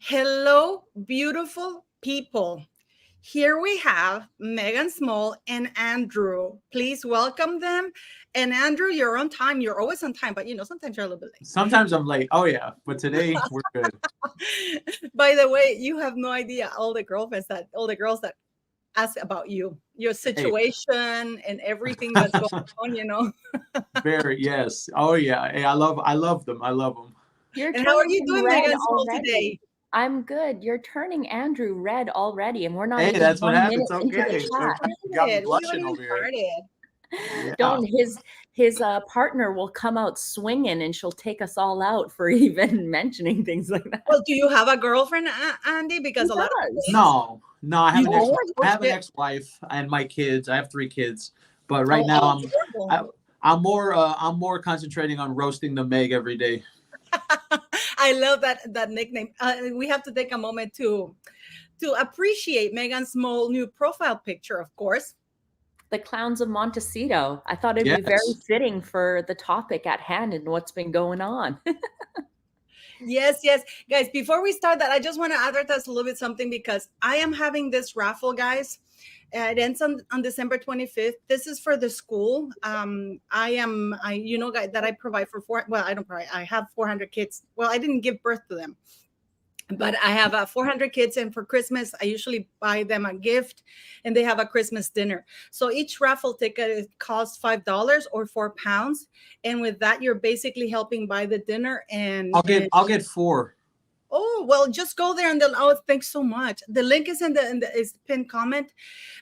Hello, beautiful people. Here we have Megan Small and Andrew. Please welcome them. And Andrew, you're on time. You're always on time, but sometimes you're a little bit Sometimes I'm late. Oh yeah, but today we're good. late. By the way, you have no idea all the girls that ask about you, your Hey, situation and everything that's going on. very yes. Oh yeah. Hey, I love them. I love them. You're And how are turning you him doing, red Megan Small, already. today? I'm good. You're turning Andrew red already, and we're not Hey, even that's what 1 minute happens. into the Okay, chat. you got me We haven't blushing even over here. started. Yeah. Don't his partner will come out swinging, and she'll take us all out for even mentioning things like that. Well, do you have a girlfriend, Andy? Because He a lot of does. No. I have you an don't. ex. Oh, I have an shit. ex-wife and my kids. I have 3 kids, but right Oh, now oh, horrible. I'm more concentrating on roasting the Meg every day. I love that nickname. We have to take a moment to appreciate Megan's small new profile picture, of course. The clowns of Montecito. I thought it'd be very Yes. fitting for the topic at hand and what's been going on. Yes, yes. Guys, before we start that, I just want to advertise a little bit something because I am having this raffle, guys. It ends on December 25th. This is for the school. Guys, that I provide for well, I don't provide, I have 400 kids. Well, I didn't give birth to them, but I have 400 kids, and for Christmas I usually buy them a gift, and they have a Christmas dinner. So each raffle ticket costs $5 or £4, and with that you're basically helping buy the dinner. I'll get 4. Oh, well, just go there and thanks so much. The link is in the is pinned comment,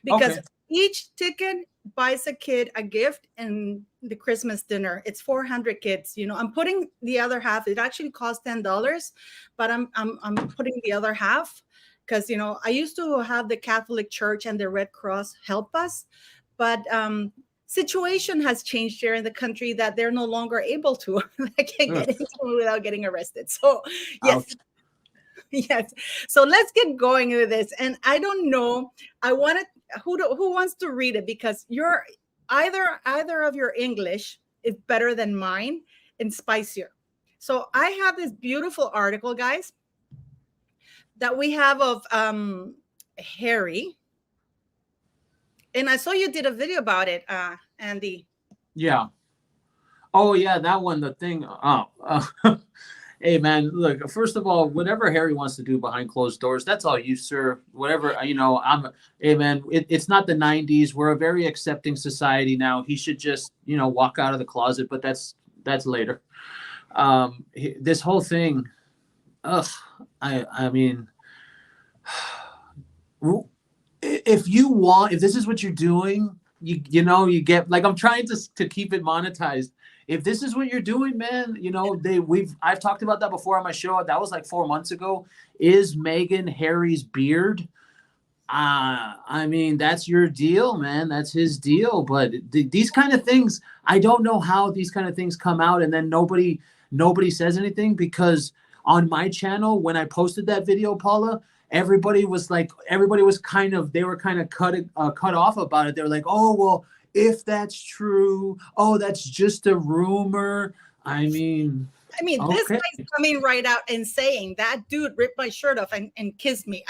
because Okay. each ticket buys a kid a gift and the Christmas dinner. It's 400 kids. I'm putting the other half. It actually costs $10, but I'm putting the other half because I used to have the Catholic Church and the Red Cross help us, but situation has changed here in the country that they're no longer able to. I can't Ugh. get into it without getting arrested. So yes. Ouch. Yes. So let's get going with this. And I don't know. I wanted who wants to read it, because you're either of your English is better than mine and spicier. So I have this beautiful article, guys, that we have of Harry. And I saw you did a video about it, Andy. Yeah. Oh yeah, that one. The thing. Hey man, look. First of all, whatever Harry wants to do behind closed doors, that's all you, sir. Whatever I'm. Hey man, it's not the '90s. We're a very accepting society now. He should just walk out of the closet. But that's later. This whole thing. Ugh. I mean, if this is what you're doing, you get, like, I'm trying to keep it monetized. If this is what you're doing, man, I've talked about that before on my show. That was like 4 months ago. Is Meghan Harry's beard? I mean, that's your deal, man. That's his deal. But these kind of things, I don't know how these kind of things come out and then nobody says anything, because on my channel, when I posted that video, Paula, everybody was kind of cut off about it. They were like, oh, well, if that's true, oh, that's just a rumor. I mean, This okay. guy's coming right out and saying that dude ripped my shirt off and kissed me.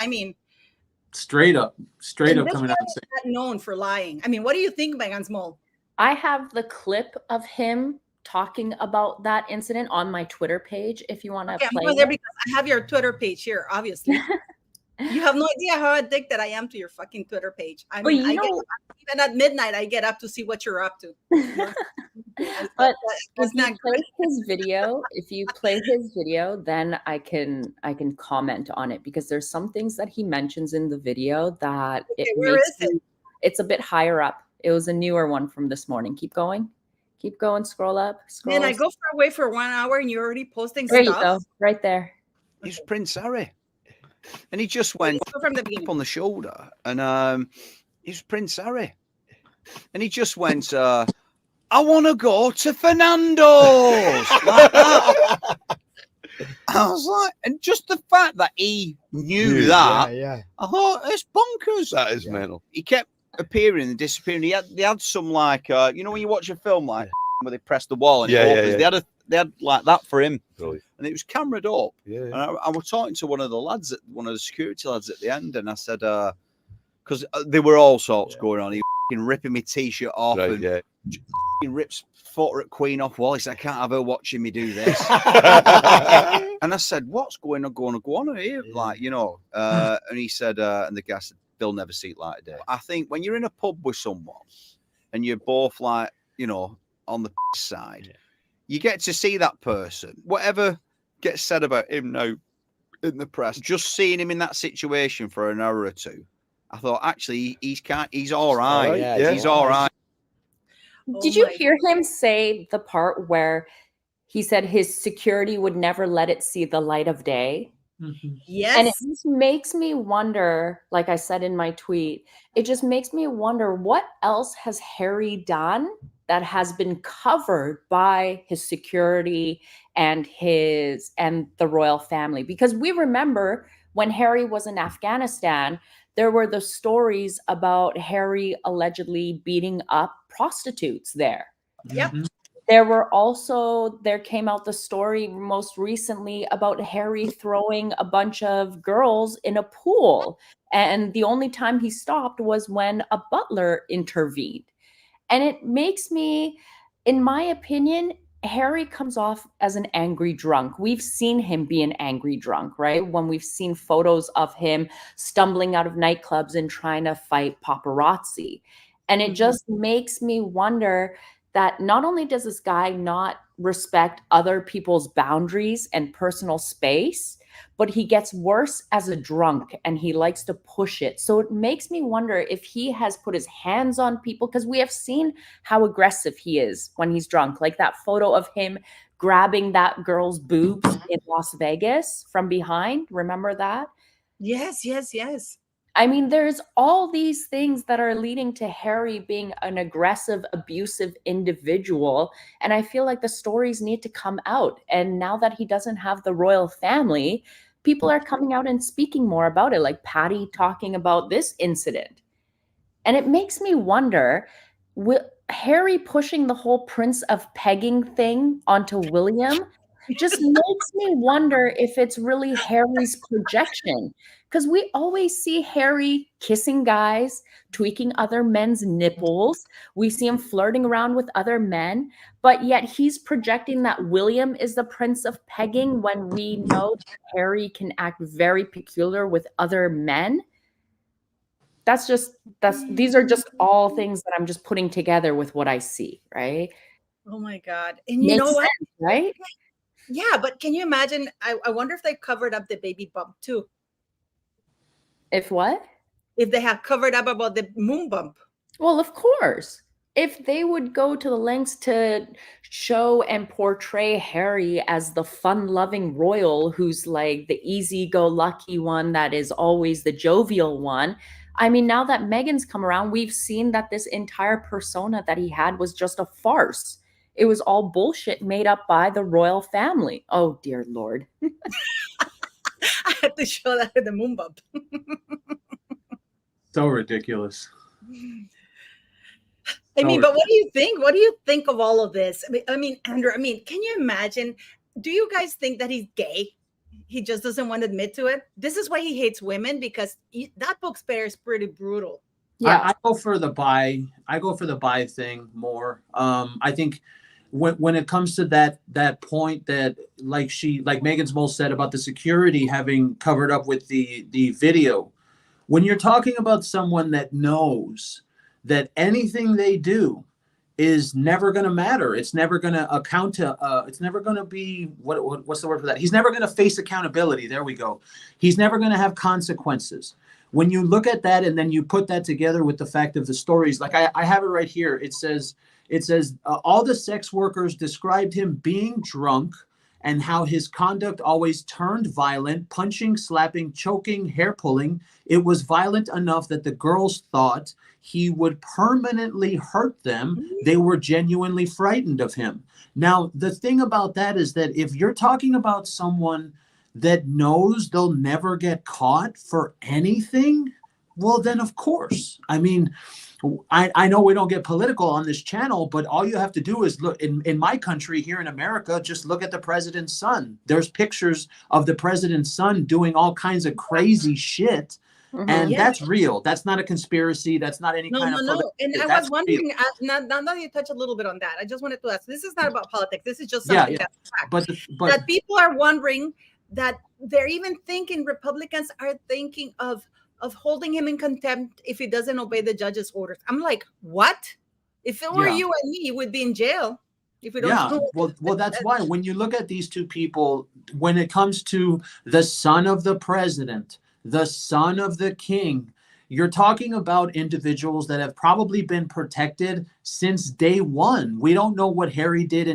Straight up This coming guy out and is saying, not known for lying. What do you think, Megan Small? I have the clip of him talking about that incident on my Twitter page if you want to Okay, I'm play going there it. because I have your Twitter page here, obviously. You have no idea how addicted I am to your fucking Twitter page. Even at midnight, I get up to see what you're up to. But That's not great. if you play his video, then I can comment on it, because there's some things that he mentions in the video that Okay, where is it? It's a bit higher up. It was a newer one from this morning. Keep going, scroll up, Man, I go away for 1 hour and you're already posting there stuff. you go, right there. He's Prince Harry, and he just went from the beginning on the shoulder, and he's Prince Harry, and he just went, I want to go to Fernando's. Like that. I was like, and just the fact that he knew that, yeah. I thought, it's bonkers. That is mental. He kept appearing and disappearing. They had some, like, when you watch a film like where they press the wall and it opens. they had like that for him, Brilliant. and it was cameraed up. Yeah. And I was talking to one of the security lads at the end, and I said, because there were all sorts going on. He was ripping my t-shirt off, Right, and yeah. he rips photo at Queen off Wallace. I can't have her watching me do this. And I said, what's going on here? Like, you know, and he said, and the guy said, they'll never see it light of day. I think when you're in a pub with someone and you're both like, you know, on the side, you get to see that person. Whatever gets said about him now in the press, just seeing him in that situation for an hour or two, I thought, actually, he's all right. Yeah, He's all right. Did you hear him say the part where he said his security would never let it see the light of day? Yes. And it just makes me wonder, like I said in my tweet, it just makes me wonder what else has Harry done that has been covered by his security and the royal family? Because we remember when Harry was in Afghanistan, there were the stories about Harry allegedly beating up prostitutes there. Yep. There came out the story most recently about Harry throwing a bunch of girls in a pool. And the only time he stopped was when a butler intervened. And it makes me, in my opinion, Harry comes off as an angry drunk. We've seen him be an angry drunk, right? When we've seen photos of him stumbling out of nightclubs and trying to fight paparazzi. And it just makes me wonder that not only does this guy not respect other people's boundaries and personal space, but he gets worse as a drunk and he likes to push it. So it makes me wonder if he has put his hands on people, because we have seen how aggressive he is when he's drunk. Like that photo of him grabbing that girl's boobs in Las Vegas from behind. Remember that? Yes, yes, yes. I mean, there's all these things that are leading to Harry being an aggressive, abusive individual. And I feel like the stories need to come out. And now that he doesn't have the royal family, people are coming out and speaking more about it, like Patty talking about this incident. And it makes me wonder, Harry pushing the whole Prince of Pegging thing onto William just makes me wonder if it's really Harry's projection. Because we always see Harry kissing guys, tweaking other men's nipples. We see him flirting around with other men, but yet he's projecting that William is the Prince of Pegging when we know that Harry can act very peculiar with other men. These are just all things that I'm just putting together with what I see, right? Oh my God. And you know what? Sense, right? Yeah, but can you imagine? I wonder if they covered up the baby bump too. If what? If they have covered up about the moon bump. Well, of course. If they would go to the lengths to show and portray Harry as the fun-loving royal who's like the easy-go-lucky one that is always the jovial one. I mean, now that Meghan's come around, we've seen that this entire persona that he had was just a farce. It was all bullshit made up by the royal family. Oh, dear Lord. I had to show that in the moon bump. So ridiculous. I mean, but what do you think? What do you think of all of this? I mean, Andrew, can you imagine? Do you guys think that he's gay? He just doesn't want to admit to it. This is why he hates women, because that book Spare is pretty brutal. Yeah, I go for the bi. I go for the bi thing more. I think when it comes to that point that like Megan's Mole said about the security having covered up with the video, when you're talking about someone that knows that anything they do is never going to matter, it's never going to account to, it's never going to be, what's the word for that? He's never going to face accountability. There we go. He's never going to have consequences. When you look at that and then you put that together with the fact of the stories, like I have it right here. It says all the sex workers described him being drunk and how his conduct always turned violent, punching, slapping, choking, hair pulling. It was violent enough that the girls thought he would permanently hurt them. They were genuinely frightened of him. Now, the thing about that is that if you're talking about someone that knows they'll never get caught for anything, Well, then of course. I mean, I know we don't get political on this channel, but all you have to do is look in my country here in America, just look at the president's son. There's pictures of the president's son doing all kinds of crazy shit. And Yes. that's real. That's not a conspiracy. That's not any No, kind no, of no. political And shit. I That's was real. wondering, now that you touch a little bit on that, I just wanted to ask, this is not about politics. This is just Yeah, something yeah. that's fact. But That people are wondering that they're even thinking, Republicans are thinking of holding him in contempt if he doesn't obey the judge's orders. I'm like, what? If it were Yeah. you and me, you would be in jail if we don't yeah, do it. well, that's why when you look at these two people, when it comes to the son of the president, the son of the king, you're talking about individuals that have probably been protected since day one. We don't know what Harry did in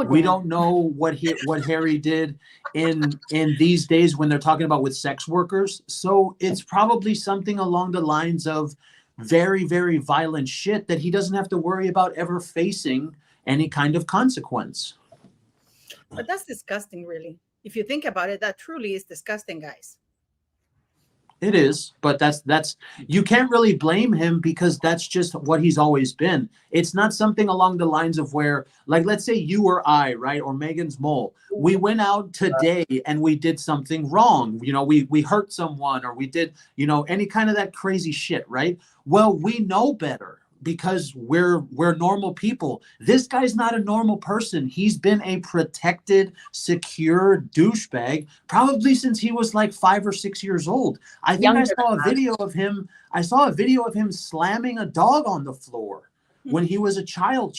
we don't know what Harry did in these days when they're talking about with sex workers. So it's probably something along the lines of very, very violent shit that he doesn't have to worry about ever facing any kind of consequence. But that's disgusting, really. If you think about it, that truly is disgusting, guys. It is, but that's you can't really blame him because that's just what he's always been. It's not something along the lines of where, like, let's say you or I, right, or Megan's mole, we went out today and we did something wrong. You know, we hurt someone or we did, you know, any kind of that crazy shit, right? Well, we know better because we're normal people. This guy's not a normal person. He's been a protected, secure douchebag probably since he was like 5 or 6 years old. I think I saw a video of him. I saw a video of him slamming a dog on the floor when he was a child.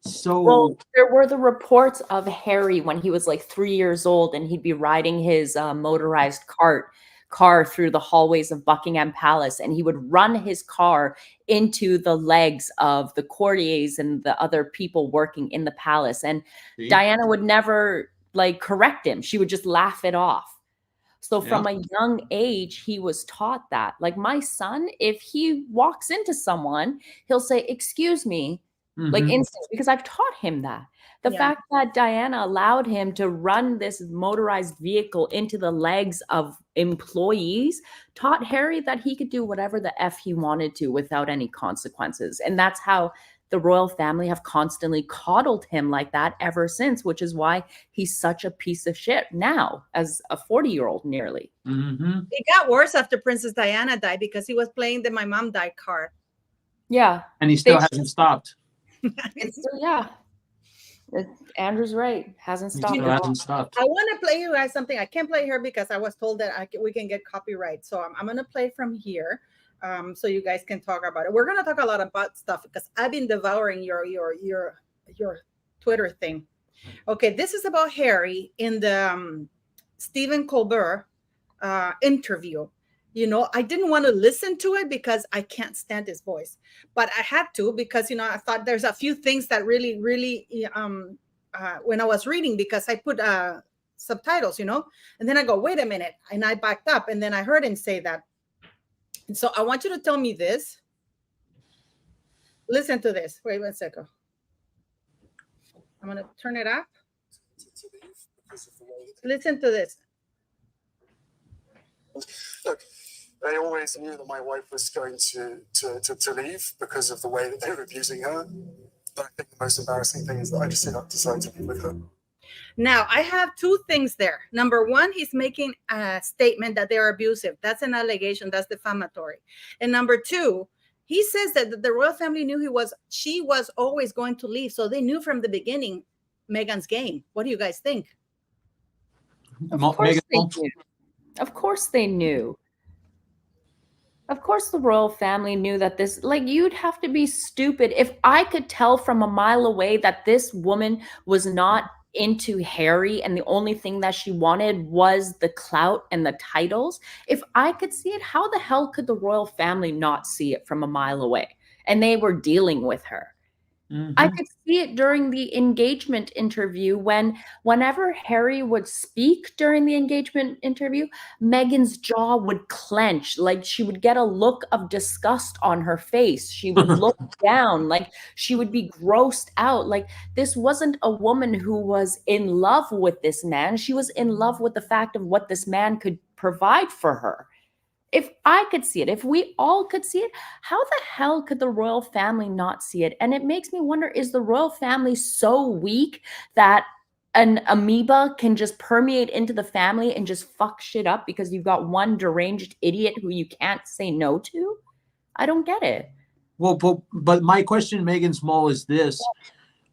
So well, there were the reports of Harry when he was like 3 years old, and he'd be riding his motorized car through the hallways of Buckingham Palace, and he would run his car into the legs of the courtiers and the other people working in the palace. And Diana would never like correct him. She would just laugh it off. So from a young age, he was taught that. Like my son, if he walks into someone, he'll say, "Excuse me," like instantly, because I've taught him that. The fact that Diana allowed him to run this motorized vehicle into the legs of employees taught Harry that he could do whatever the F he wanted to without any consequences. And that's how the royal family have constantly coddled him like that ever since, which is why he's such a piece of shit now as a 40-year-old nearly. It got worse after Princess Diana died because he was playing the My Mom Died card. Yeah. And he still hasn't stopped. Andrew's right. Hasn't stopped. Still hasn't stopped. I want to play you guys something. I can't play here because I was told that we can get copyright. So I'm going to play from here, so you guys can talk about it. We're going to talk a lot about stuff because I've been devouring your Twitter thing. Okay, this is about Harry in the Stephen Colbert interview. You know, I didn't want to listen to it because I can't stand his voice, but I had to because, you know, I thought there's a few things that really, when I was reading, because I put subtitles, you know, and then I go, wait a minute. And I backed up and then I heard him say that. And so I want you to tell me this. Listen to this. Wait 1 second. I'm going to turn it up. Listen to this. Look, they always knew that my wife was going to leave because of the way that they were abusing her. But I think the most embarrassing thing is that I just decided to be with her. Now, I have two things there. Number one, he's making a statement that they are abusive. That's an allegation. That's defamatory. And number two, he says that the royal family knew she was always going to leave. So they knew from the beginning Meghan's game. What do you guys think? Of course they knew. Of course they knew. Of course the royal family knew that this, like, you'd have to be stupid. If I could tell from a mile away that this woman was not into Harry and the only thing that she wanted was the clout and the titles, if I could see it, how the hell could the royal family not see it from a mile away? And they were dealing with her. I could see it during the engagement interview whenever Harry would speak during the engagement interview, Meghan's jaw would clench, like she would get a look of disgust on her face. She would look down, like she would be grossed out. Like this wasn't a woman who was in love with this man. She was in love with the fact of what this man could provide for her. If I could see it, if we all could see it, how the hell could the royal family not see it? And it makes me wonder, is the royal family so weak that an amoeba can just permeate into the family and just fuck shit up because you've got one deranged idiot who you can't say no to? I don't get it. Well, but my question, Megan Small, is this.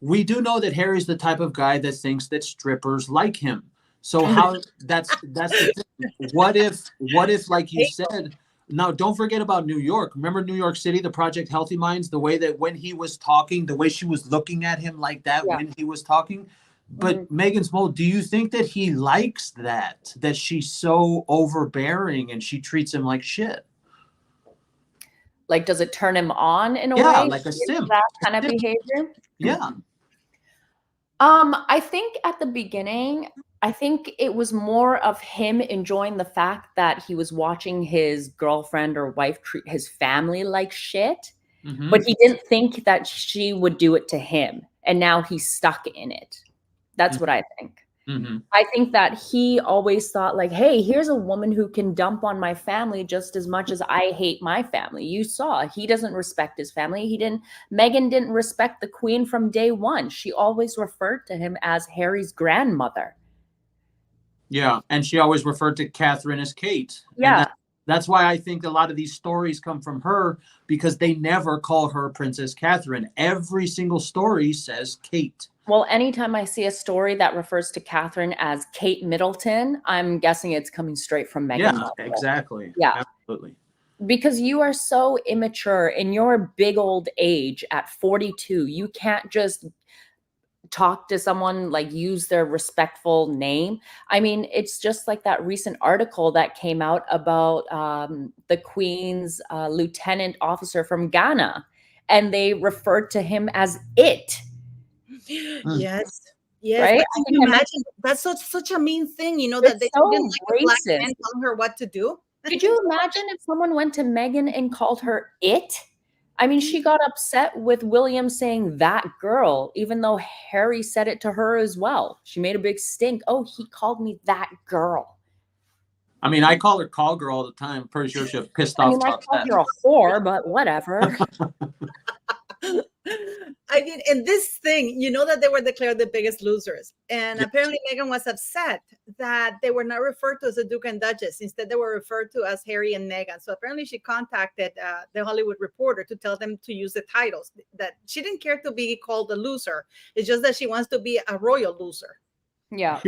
We do know that Harry's the type of guy that thinks that strippers like him. So how that's the thing. What if like you said, now don't forget about New York. Remember New York City, the Project Healthy Minds, the way that when he was talking, the way she was looking at him like that when he was talking. But Megan Small, do you think that he likes that she's so overbearing and she treats him like shit? Like, does it turn him on in a Yeah, way? like a simp. That kind of behavior? Yeah. I think at the beginning, I think it was more of him enjoying the fact that he was watching his girlfriend or wife treat his family like shit, but he didn't think that she would do it to him. And now he's stuck in it. That's what I think. I think that he always thought like, hey, here's a woman who can dump on my family just as much as I hate my family. You saw he doesn't respect his family. Meghan didn't respect the queen from day one. She always referred to him as Harry's grandmother. Yeah, and she always referred to Catherine as Kate. Yeah. And that's why I think a lot of these stories come from her, because they never call her Princess Catherine. Every single story says Kate. Well, anytime I see a story that refers to Catherine as Kate Middleton, I'm guessing it's coming straight from Meghan. Yeah, exactly. Yeah. Absolutely. Because you are so immature in your big old age at 42. You can't just talk to someone, like use their respectful name. I mean, it's just like that recent article that came out about the Queen's lieutenant officer from Ghana, and they referred to him as it. Yes. Right? But can you imagine? That's such a mean thing, you know, that they so didn't like a black racist. man telling her what to do. Could you imagine if someone went to Meghan and called her it? I mean, she got upset with William saying that girl, even though Harry said it to her as well. She made a big stink. Oh, he called me that girl. I mean, I call her call girl all the time. I'm pretty sure she'll pissed off. I mean, I called her a whore, but whatever. I mean, in this thing, you know that they were declared the biggest losers. And apparently Meghan was upset that they were not referred to as the Duke and Duchess. Instead, they were referred to as Harry and Meghan. So apparently she contacted the Hollywood Reporter to tell them to use the titles, that she didn't care to be called a loser. It's just that she wants to be a royal loser. Yeah.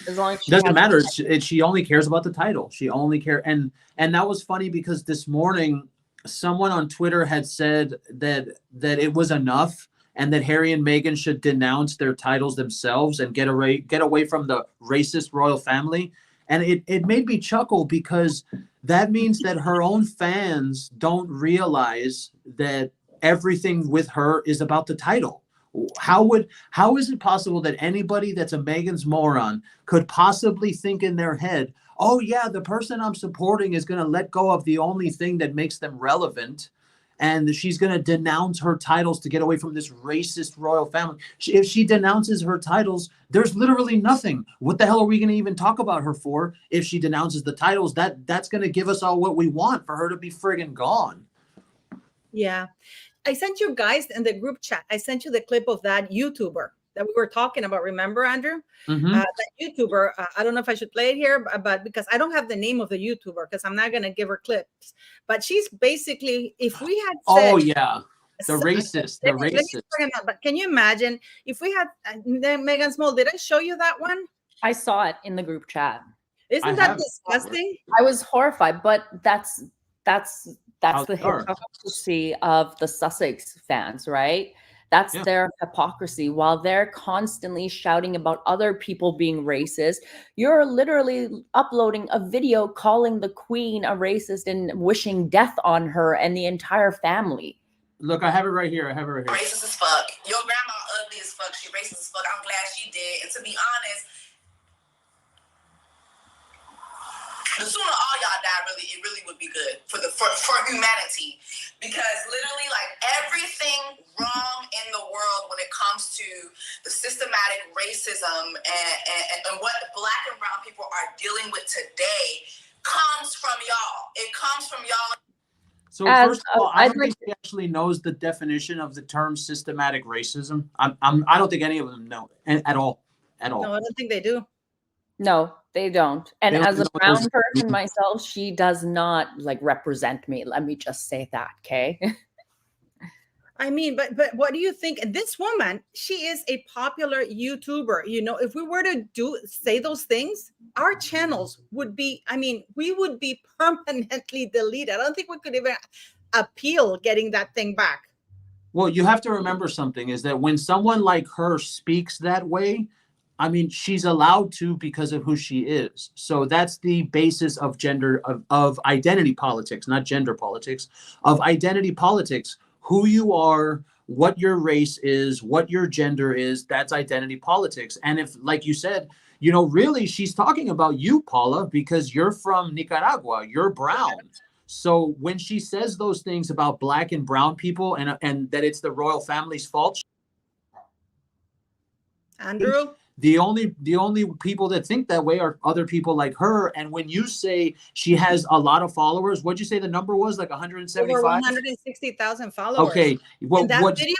As long as she doesn't matter. She only cares about the title. She only cares. And that was funny because this morning, someone on Twitter had said that it was enough and that Harry and Meghan should denounce their titles themselves and get away from the racist royal family. And it made me chuckle, because that means that her own fans don't realize that everything with her is about the title. How is it possible that anybody that's a Meghan's moron could possibly think in their head, oh yeah, the person I'm supporting is going to let go of the only thing that makes them relevant, and she's going to denounce her titles to get away from this racist royal family? If she denounces her titles, there's literally nothing. What the hell are we going to even talk about her for? If she denounces the titles, that's going to give us all what we want, for her to be friggin' gone. Yeah. I sent you guys in the group chat, I sent you the clip of that YouTuber that we were talking about. Remember, Andrew? That YouTuber, I don't know if I should play it here, but because I don't have the name of the YouTuber, because I'm not going to give her clips. But she's basically, if we had said... Oh, yeah. The racist. But can you imagine if we had Meghan Small? Did I show you that one? I saw it in the group chat. Isn't that disgusting? I was horrified, but that's the hypocrisy of the Sussex fans, right? That's their hypocrisy. While they're constantly shouting about other people being racist, you're literally uploading a video calling the Queen a racist and wishing death on her and the entire family. Look, I have it right here. Racist as fuck. Your grandma ugly as fuck. She racist as fuck. I'm glad she did. And to be honest, the sooner all y'all die, it really would be good for humanity, because literally, like, everything wrong in the world when it comes to the systematic racism and what Black and brown people are dealing with today comes from y'all. It comes from y'all. So first of all, I I'd don't think she actually knows the definition of the term systematic racism. I don't think any of them know at all. No, I don't think they do. No, they don't. And They don't as a know what those- brown person myself, she does not like represent me. Let me just say that, okay? I mean, but what do you think? This woman, she is a popular YouTuber. You know, if we were to say those things, our channels would be, I mean, we would be permanently deleted. I don't think we could even appeal getting that thing back. Well, you have to remember something is that when someone like her speaks that way, I mean, she's allowed to because of who she is. So that's the basis of gender, of identity politics, not gender politics, of identity politics. Who you are, what your race is, what your gender is, that's identity politics. And if, like you said, you know, really she's talking about you, Paula, because you're from Nicaragua, you're brown. So when she says those things about black and brown people and that it's the royal family's fault, Andrew? the only people that think that way are other people like her. And when you say she has a lot of followers, what'd you say the number was? Like 175? Over 160,000 followers. Okay. Well, and that video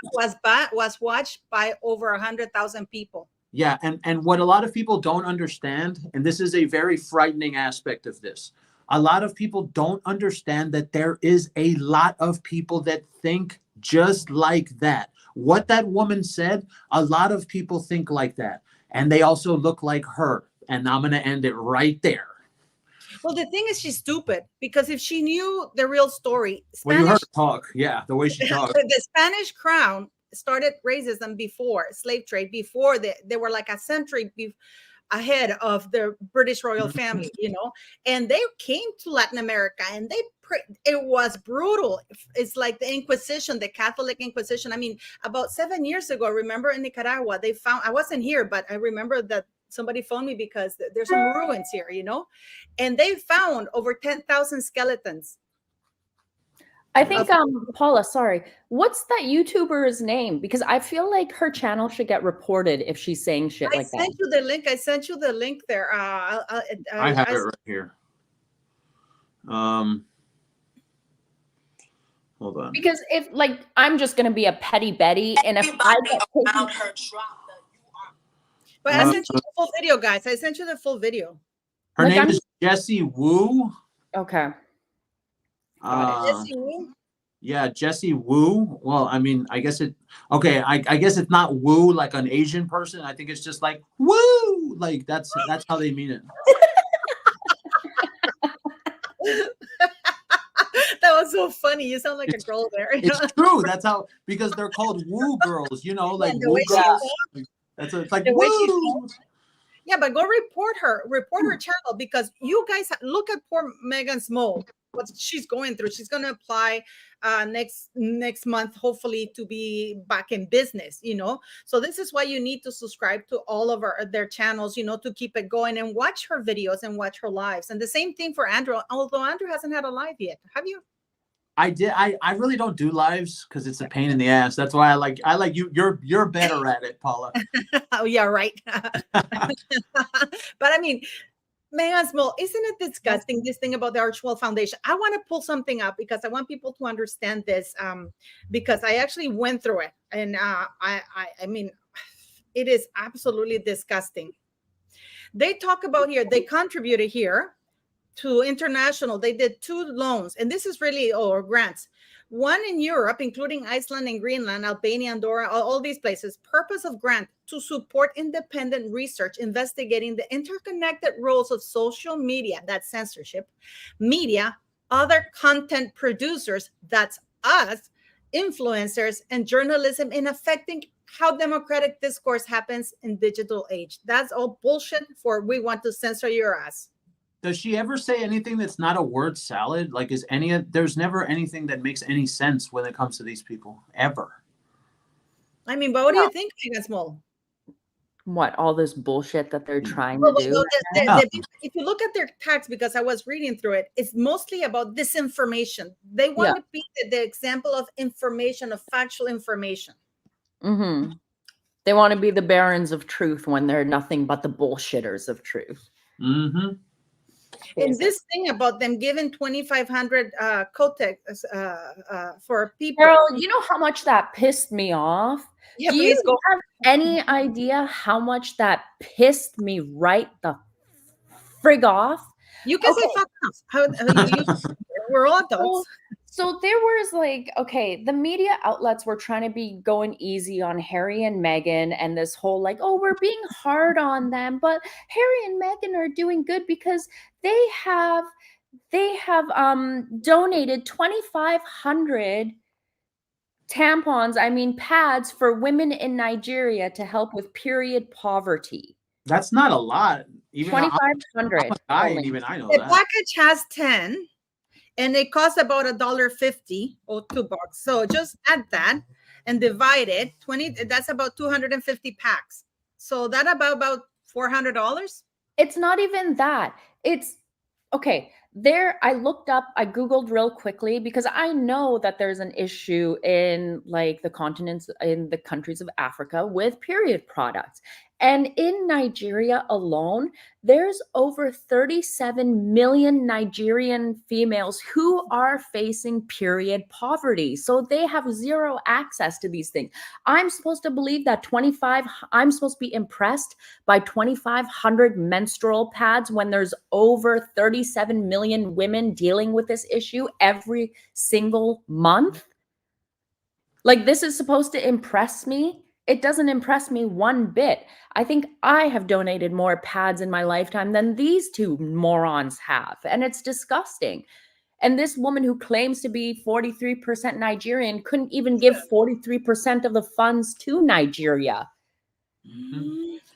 was watched by over 100,000 people. Yeah, and what a lot of people don't understand, and this is a very frightening aspect of this, a lot of people don't understand that there is a lot of people that think just like that. What that woman said, a lot of people think like that. And they also look like her. And I'm going to end it right there. Well, the thing is, she's stupid, because if she knew the real story, Well, you heard her talk. Yeah, the way she talked. The Spanish crown started racism before slave trade, before they were like a century ahead of the British royal family, you know, and they came to Latin America and it was brutal. It's like the Inquisition, the Catholic Inquisition. I mean, about 7 years ago, remember in Nicaragua, they found, I wasn't here, but I remember that somebody phoned me because there's some ruins here, you know, and they found over 10,000 skeletons. I think, Paula, sorry, what's that YouTuber's name? Because I feel like her channel should get reported if she's saying shit like that. I sent you the link there. I have it right here. Hold on. Because if, like, I'm just gonna be a petty Betty, and if I get around her drop, but I sent you the full video, guys. I sent you the full video. Her name is Jessie Wu. Okay. Jessie Wu? Yeah, Jessie Wu. Well, I mean, I guess okay, I guess it's not woo like an Asian person. I think it's just like woo. Like that's how they mean it. That was so funny. You sound like a girl there. It's true. That's how, because they're called woo girls, you know, like woo girls. That's it's like woo. Yeah, but go report her channel, because you guys look at poor Megan Small, what she's going through. She's going to apply next month, hopefully, to be back in business, you know. So this is why you need to subscribe to all of their channels, you know, to keep it going, and watch her videos and watch her lives. And the same thing for Andrew, although Andrew hasn't had a live yet. Have you? I did. I really don't do lives because it's a pain in the ass. That's why I like you. You're better at it, Paula. Oh yeah, right. But I mean, Megan Small, isn't it disgusting, this thing about the Archwell Foundation? I want to pull something up because I want people to understand this, because I actually went through it, and I mean, it is absolutely disgusting. They talk about here, they contributed here to international. They did 2 loans, and this is really, or grants. One in Europe, including Iceland and Greenland, Albania, Andorra, all these places. Purpose of grant: to support independent research investigating the interconnected roles of social media, that's censorship, media, other content producers, that's us, influencers, and journalism in affecting how democratic discourse happens in digital age. That's all bullshit for we want to censor your ass. Does she ever say anything that's not a word salad? Like, there's never anything that makes any sense when it comes to these people, ever. I mean, but what do you think, Megan Small? What, all this bullshit that they're trying to do? If you look at their text, because I was reading through it, it's mostly about disinformation. They want to be the example of information, of factual information. Mm-hmm. They want to be the barons of truth when they're nothing but the bullshitters of truth. Mm-hmm. And cases. this thing about them giving 2,500 Kotex for people. Girl, you know how much that pissed me off? Yeah, Do please you go. have any idea how much that pissed me right the frig off? You can say Okay. fuck off. We're all adults. So there was like, okay, the media outlets were trying to be going easy on Harry and Meghan and this whole like, oh, we're being hard on them, but Harry and Meghan are doing good because they have donated 2,500 pads for women in Nigeria to help with period poverty. That's not a lot. Even I'm 2,500 a guy, and only. even I know The that. package has 10, and it costs about $1.50 or $2. So just add that and divide it. 20. That's about 250 packs. So that about $400. It's not even that. It's okay. There, I looked up, I Googled real quickly because I know that there's an issue in like the continents, in the countries of Africa with period products. And in Nigeria alone, there's over 37 million Nigerian females who are facing period poverty. So they have zero access to these things. I'm supposed to believe that I'm supposed to be impressed by 2,500 menstrual pads when there's over 37 million women dealing with this issue every single month? Like, this is supposed to impress me? It doesn't impress me one bit. I think I have donated more pads in my lifetime than these two morons have, and it's disgusting. And this woman who claims to be 43% Nigerian couldn't even give 43% of the funds to Nigeria.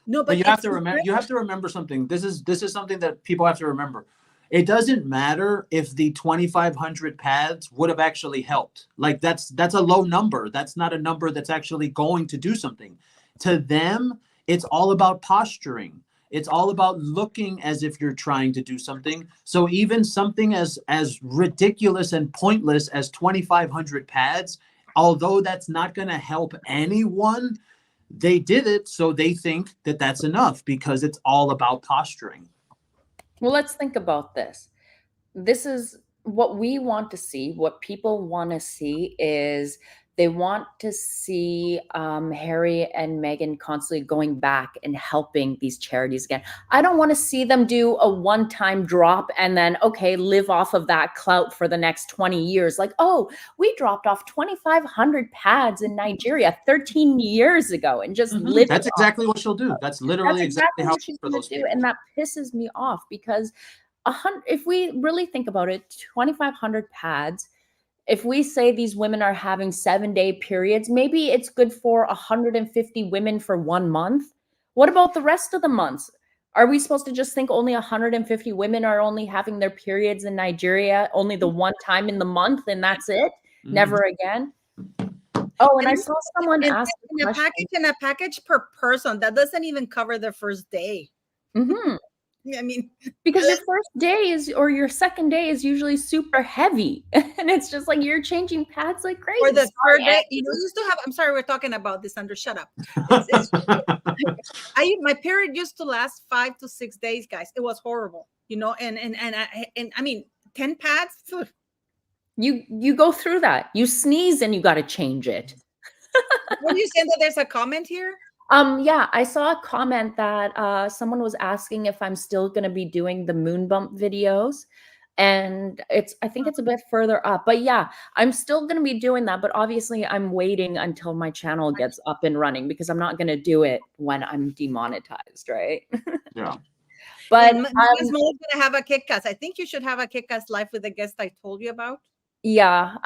No, But you have to remember. You have to remember something. This is something that people have to remember. It doesn't matter if the 2,500 pads would have actually helped. Like that's a low number. That's not a number that's actually going to do something. To them, it's all about posturing. It's all about looking as if you're trying to do something. So even something as ridiculous and pointless as 2,500 pads, although that's not going to help anyone, they did it, so they think that that's enough because it's all about posturing. Well, let's think about this. This is what we want to see. What people want to see is they want to see Harry and Meghan constantly going back and helping these charities again. I don't want to see them do a one-time drop and then, okay, live off of that clout for the next 20 years. Like, oh, we dropped off 2,500 pads in Nigeria 13 years ago and just live. That's exactly what she'll do. That's literally exactly how she's for going those to do. people. And that pisses me off because if we really think about it, 2,500 pads, if we say these women are having 7-day periods, maybe it's good for 150 women for 1 month. What about the rest of the months? Are we supposed to just think only 150 women are only having their periods in Nigeria, only the one time in the month, and that's it? Mm-hmm. Never again? Oh, and I saw someone ask a package per person. That doesn't even cover the first day. Mm-hmm. I mean, because your first day or your second day is usually super heavy, and it's just like you're changing pads like crazy. Or the third day, used to have. I'm sorry, we're talking about this. Under, shut up. My period used to last 5 to 6 days, guys. It was horrible, and I mean 10 pads. You go through that. You sneeze and you got to change it. What are you saying? That there's a comment here? Yeah, I saw a comment that someone was asking if I'm still going to be doing the moon bump videos, and I think it's a bit further up, but yeah, I'm still going to be doing that, but obviously I'm waiting until my channel gets up and running because I'm not going to do it when I'm demonetized, right? Yeah. But Miss Mo's going to have a Kick-Ass. I think you should have a Kick-Ass live with the guest I told you about. Yeah,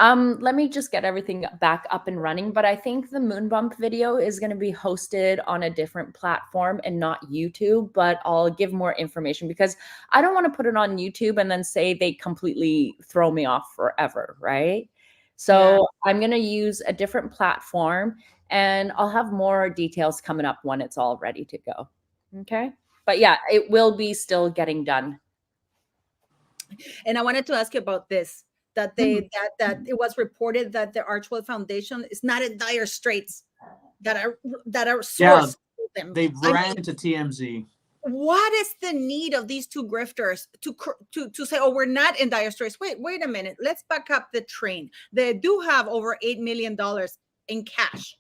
let me just get everything back up and running, but I think the moon bump video is going to be hosted on a different platform and not YouTube, but I'll give more information because I don't want to put it on YouTube and then say they completely throw me off forever, right? So I'm going to use a different platform and I'll have more details coming up when it's all ready to go. Okay? But yeah, it will be still getting done. And I wanted to ask you about this. That it was reported that the Archwell Foundation is not in dire straits. That are sourced them. They ran to TMZ. what is the need of these two grifters to say, oh, we're not in dire straits? Wait a minute. Let's back up the train. They do have over $8 million in cash.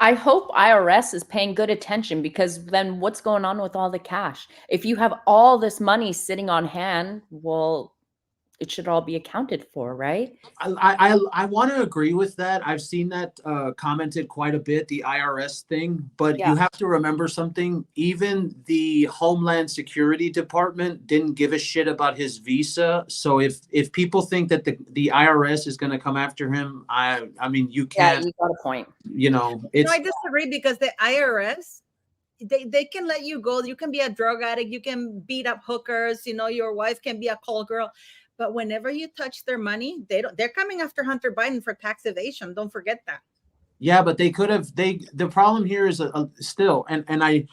I hope IRS is paying good attention, because then what's going on with all the cash? If you have all this money sitting on hand, well, it should all be accounted for, right? I want to agree with that. I've seen that commented quite a bit, the IRS thing, but Yeah. you have to remember something. Even the Homeland Security Department didn't give a shit about his visa. So if people think that the IRS is going to come after him, I mean, you can't. Yeah, you got a point. You know, it's. No, I disagree, because the IRS, they can let you go. You can be a drug addict. You can beat up hookers. You know, your wife can be a call girl. But whenever you touch their money, they're coming after Hunter Biden for tax evasion. Don't forget that. Yeah, but they could have. The problem here is still, and I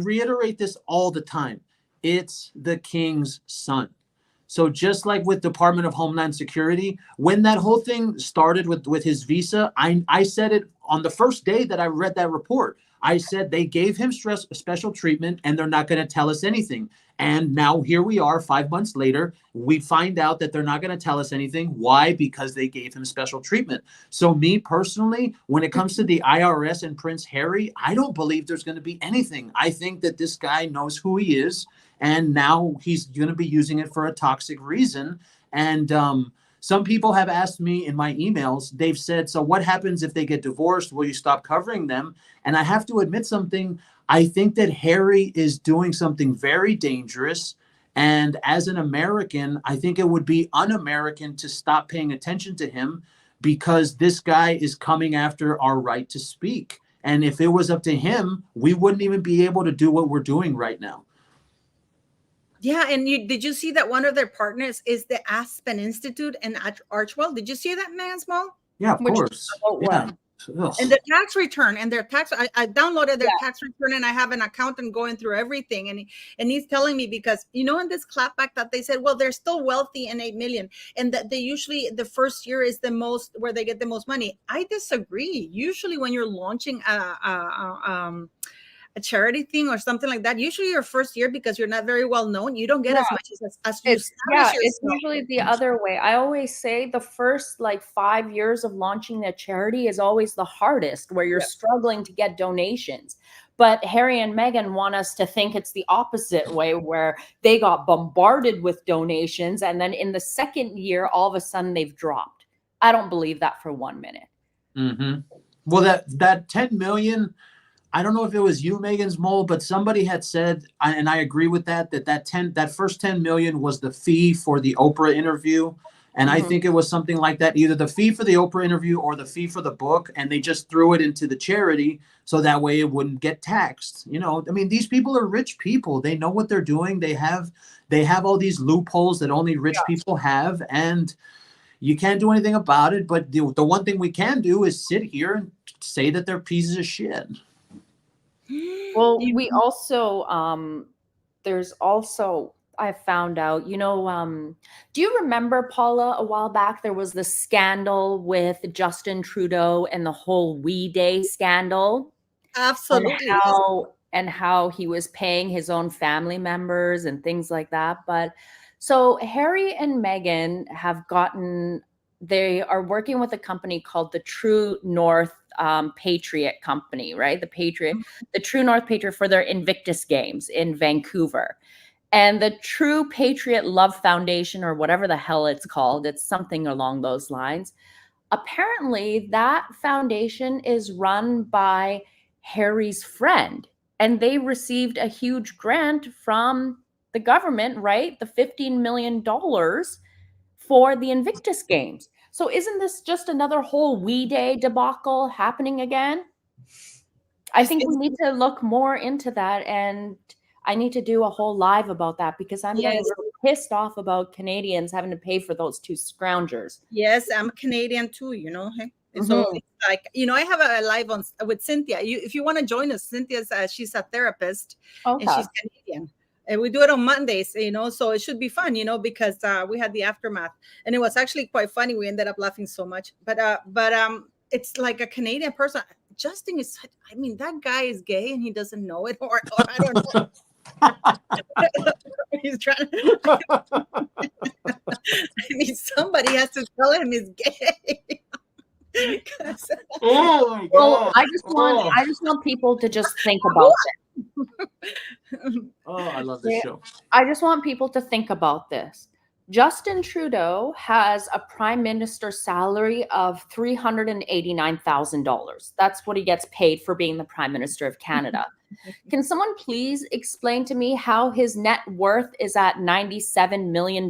reiterate this all the time. It's the king's son. So just like with Department of Homeland Security, when that whole thing started with his visa, I said it on the first day that I read that report. I said they gave him special treatment and they're not going to tell us anything. And now here we are 5 months later, we find out that they're not going to tell us anything. Why? Because they gave him special treatment. So me personally, when it comes to the IRS and Prince Harry, I don't believe there's going to be anything. I think that this guy knows who he is, and now he's going to be using it for a toxic reason. And some people have asked me in my emails, they've said, so what happens if they get divorced? Will you stop covering them? And I have to admit something. I think that Harry is doing something very dangerous. And as an American, I think it would be un-American to stop paying attention to him, because this guy is coming after our right to speak. And if it was up to him, we wouldn't even be able to do what we're doing right now. Yeah, and did you see that one of their partners is the Aspen Institute in Archwell? Did you see that, man, Small? Yeah, of course. Yeah. And the tax return and their tax, I downloaded their tax return, and I have an accountant going through everything. And he's telling me, because, you know, in this clapback that they said, well, they're still wealthy and 8 million, and that they usually, the first year is the most, where they get the most money. I disagree. Usually when you're launching a charity thing or something like that, usually your first year, because you're not very well known, you don't get as much as you establish yourself. It's usually the other way. I always say the first 5 years of launching a charity is always the hardest, where you're struggling to get donations. But Harry and Meghan want us to think it's the opposite way, where they got bombarded with donations, and then in the second year, all of a sudden they've dropped. I don't believe that for 1 minute. Mm-hmm. Well, that 10 million, I don't know if it was you, Megan's Mole, but somebody had said, and I agree with that first 10 million was the fee for the Oprah interview. And I think it was something like that, either the fee for the Oprah interview or the fee for the book. And they just threw it into the charity so that way it wouldn't get taxed. You know, I mean, these people are rich people. They know what they're doing. They have all these loopholes that only rich people have. And you can't do anything about it. But the one thing we can do is sit here and say that they're pieces of shit. Well, we also, there's also, I found out, you know, do you remember, Paula, a while back, there was the scandal with Justin Trudeau and the whole We Day scandal? Absolutely. And how he was paying his own family members and things like that. But so Harry and Meghan they are working with a company called the True North Patriot Company, right? The True North Patriot, for their Invictus Games in Vancouver. And the True Patriot Love Foundation, or whatever the hell it's called, it's something along those lines. Apparently, that foundation is run by Harry's friend, and they received a huge grant from the government, right? The $15 million for the Invictus Games. So isn't this just another whole We Day debacle happening again? I think we need to look more into that, and I need to do a whole live about that, because I'm getting really pissed off about Canadians having to pay for those two scroungers. Yes, I'm Canadian too, you know. So it's like, you know, I have a live with Cynthia. If you want to join us, Cynthia's she's a therapist, and she's Canadian. And we do it on Mondays, you know, so it should be fun, you know, because we had the aftermath, and it was actually quite funny. We ended up laughing so much, but it's like a Canadian person. Justin is, I mean, that guy is gay and he doesn't know it, or I don't know. He's trying to, I mean, somebody has to tell him he's gay. Oh my God. Well, I just want people to just think about it. Oh, I love this show. I just want people to think about this. Justin Trudeau has a prime minister salary of $389,000. That's what he gets paid for being the prime minister of Canada. Can someone please explain to me how his net worth is at $97 million?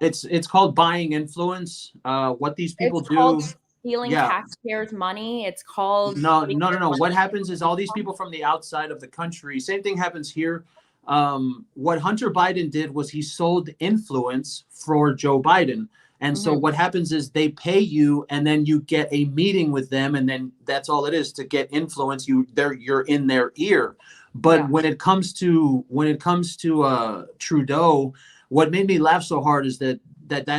It's called buying influence. What these people It's do. called stealing taxpayers' money. It's called No. What happens is all these people from the outside of the country. Same thing happens here. What Hunter Biden did was he sold influence for Joe Biden. And so what happens is they pay you and then you get a meeting with them. And then that's all it is to get influence. You're in their ear. But when it comes to Trudeau, what made me laugh so hard is that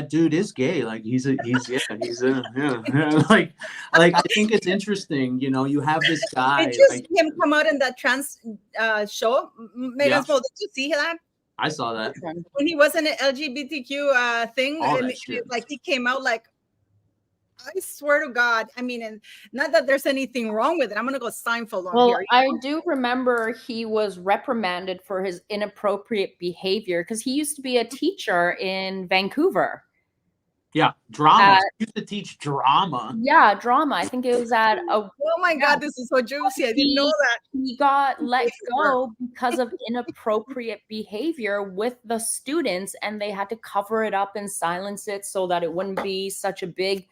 dude is gay. Like like I think it's interesting. You know, you have this guy. Did you see him come out in that trans show? Megan's Paul, did you see that? I saw that when he was in an LGBTQ thing, and like he came out like, I swear to God. I mean, and not that there's anything wrong with it. I'm gonna go Seinfeld on here. I do remember he was reprimanded for his inappropriate behavior because he used to be a teacher in Vancouver. Yeah, drama. He used to teach drama. Yeah, drama. I think it was at a. Oh my God, this is so juicy. I didn't know that. He got let go because of inappropriate behavior with the students, and they had to cover it up and silence it so that it wouldn't be such a big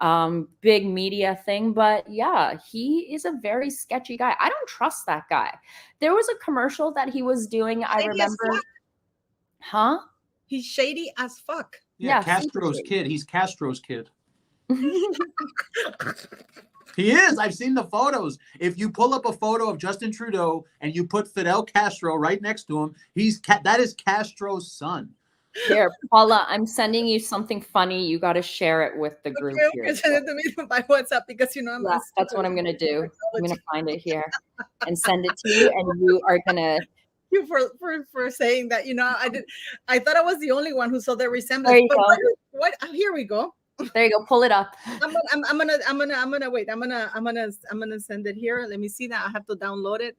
media thing. But yeah, he is a very sketchy guy. I don't trust that guy. There was a commercial that he was doing. I remember. Huh? He's shady as fuck. Yeah, Castro's kid. He's Castro's kid. He is. I've seen the photos. If you pull up a photo of Justin Trudeau and you put Fidel Castro right next to him, that is Castro's son. Here, Paula, I'm sending you something funny. You got to share it with the group here. Send it to me by WhatsApp because that's what I'm gonna do. I'm gonna find it here and send it to you, and you are gonna. You for saying that. I thought I was the only one who saw the resemblance. There you go. What? Here we go. There you go. Pull it up. I'm gonna wait. I'm gonna send it here. Let me see that. I have to download it.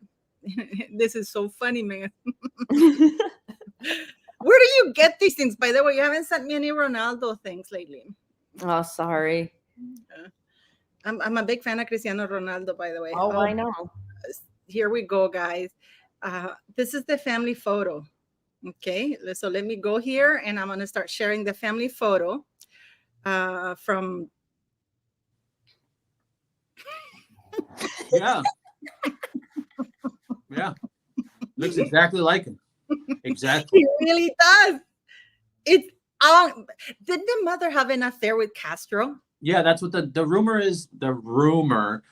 This is so funny, man. Where do you get these things? By the way, you haven't sent me any Ronaldo things lately. Oh, sorry. I'm a big fan of Cristiano Ronaldo, by the way. Oh, I know. Here we go, guys. This is the family photo. Okay, so let me go here and I'm going to start sharing the family photo from. Yeah. Looks exactly like him. Exactly. It really does. It's did the mother have an affair with Castro? Yeah, that's what the rumor is. The rumor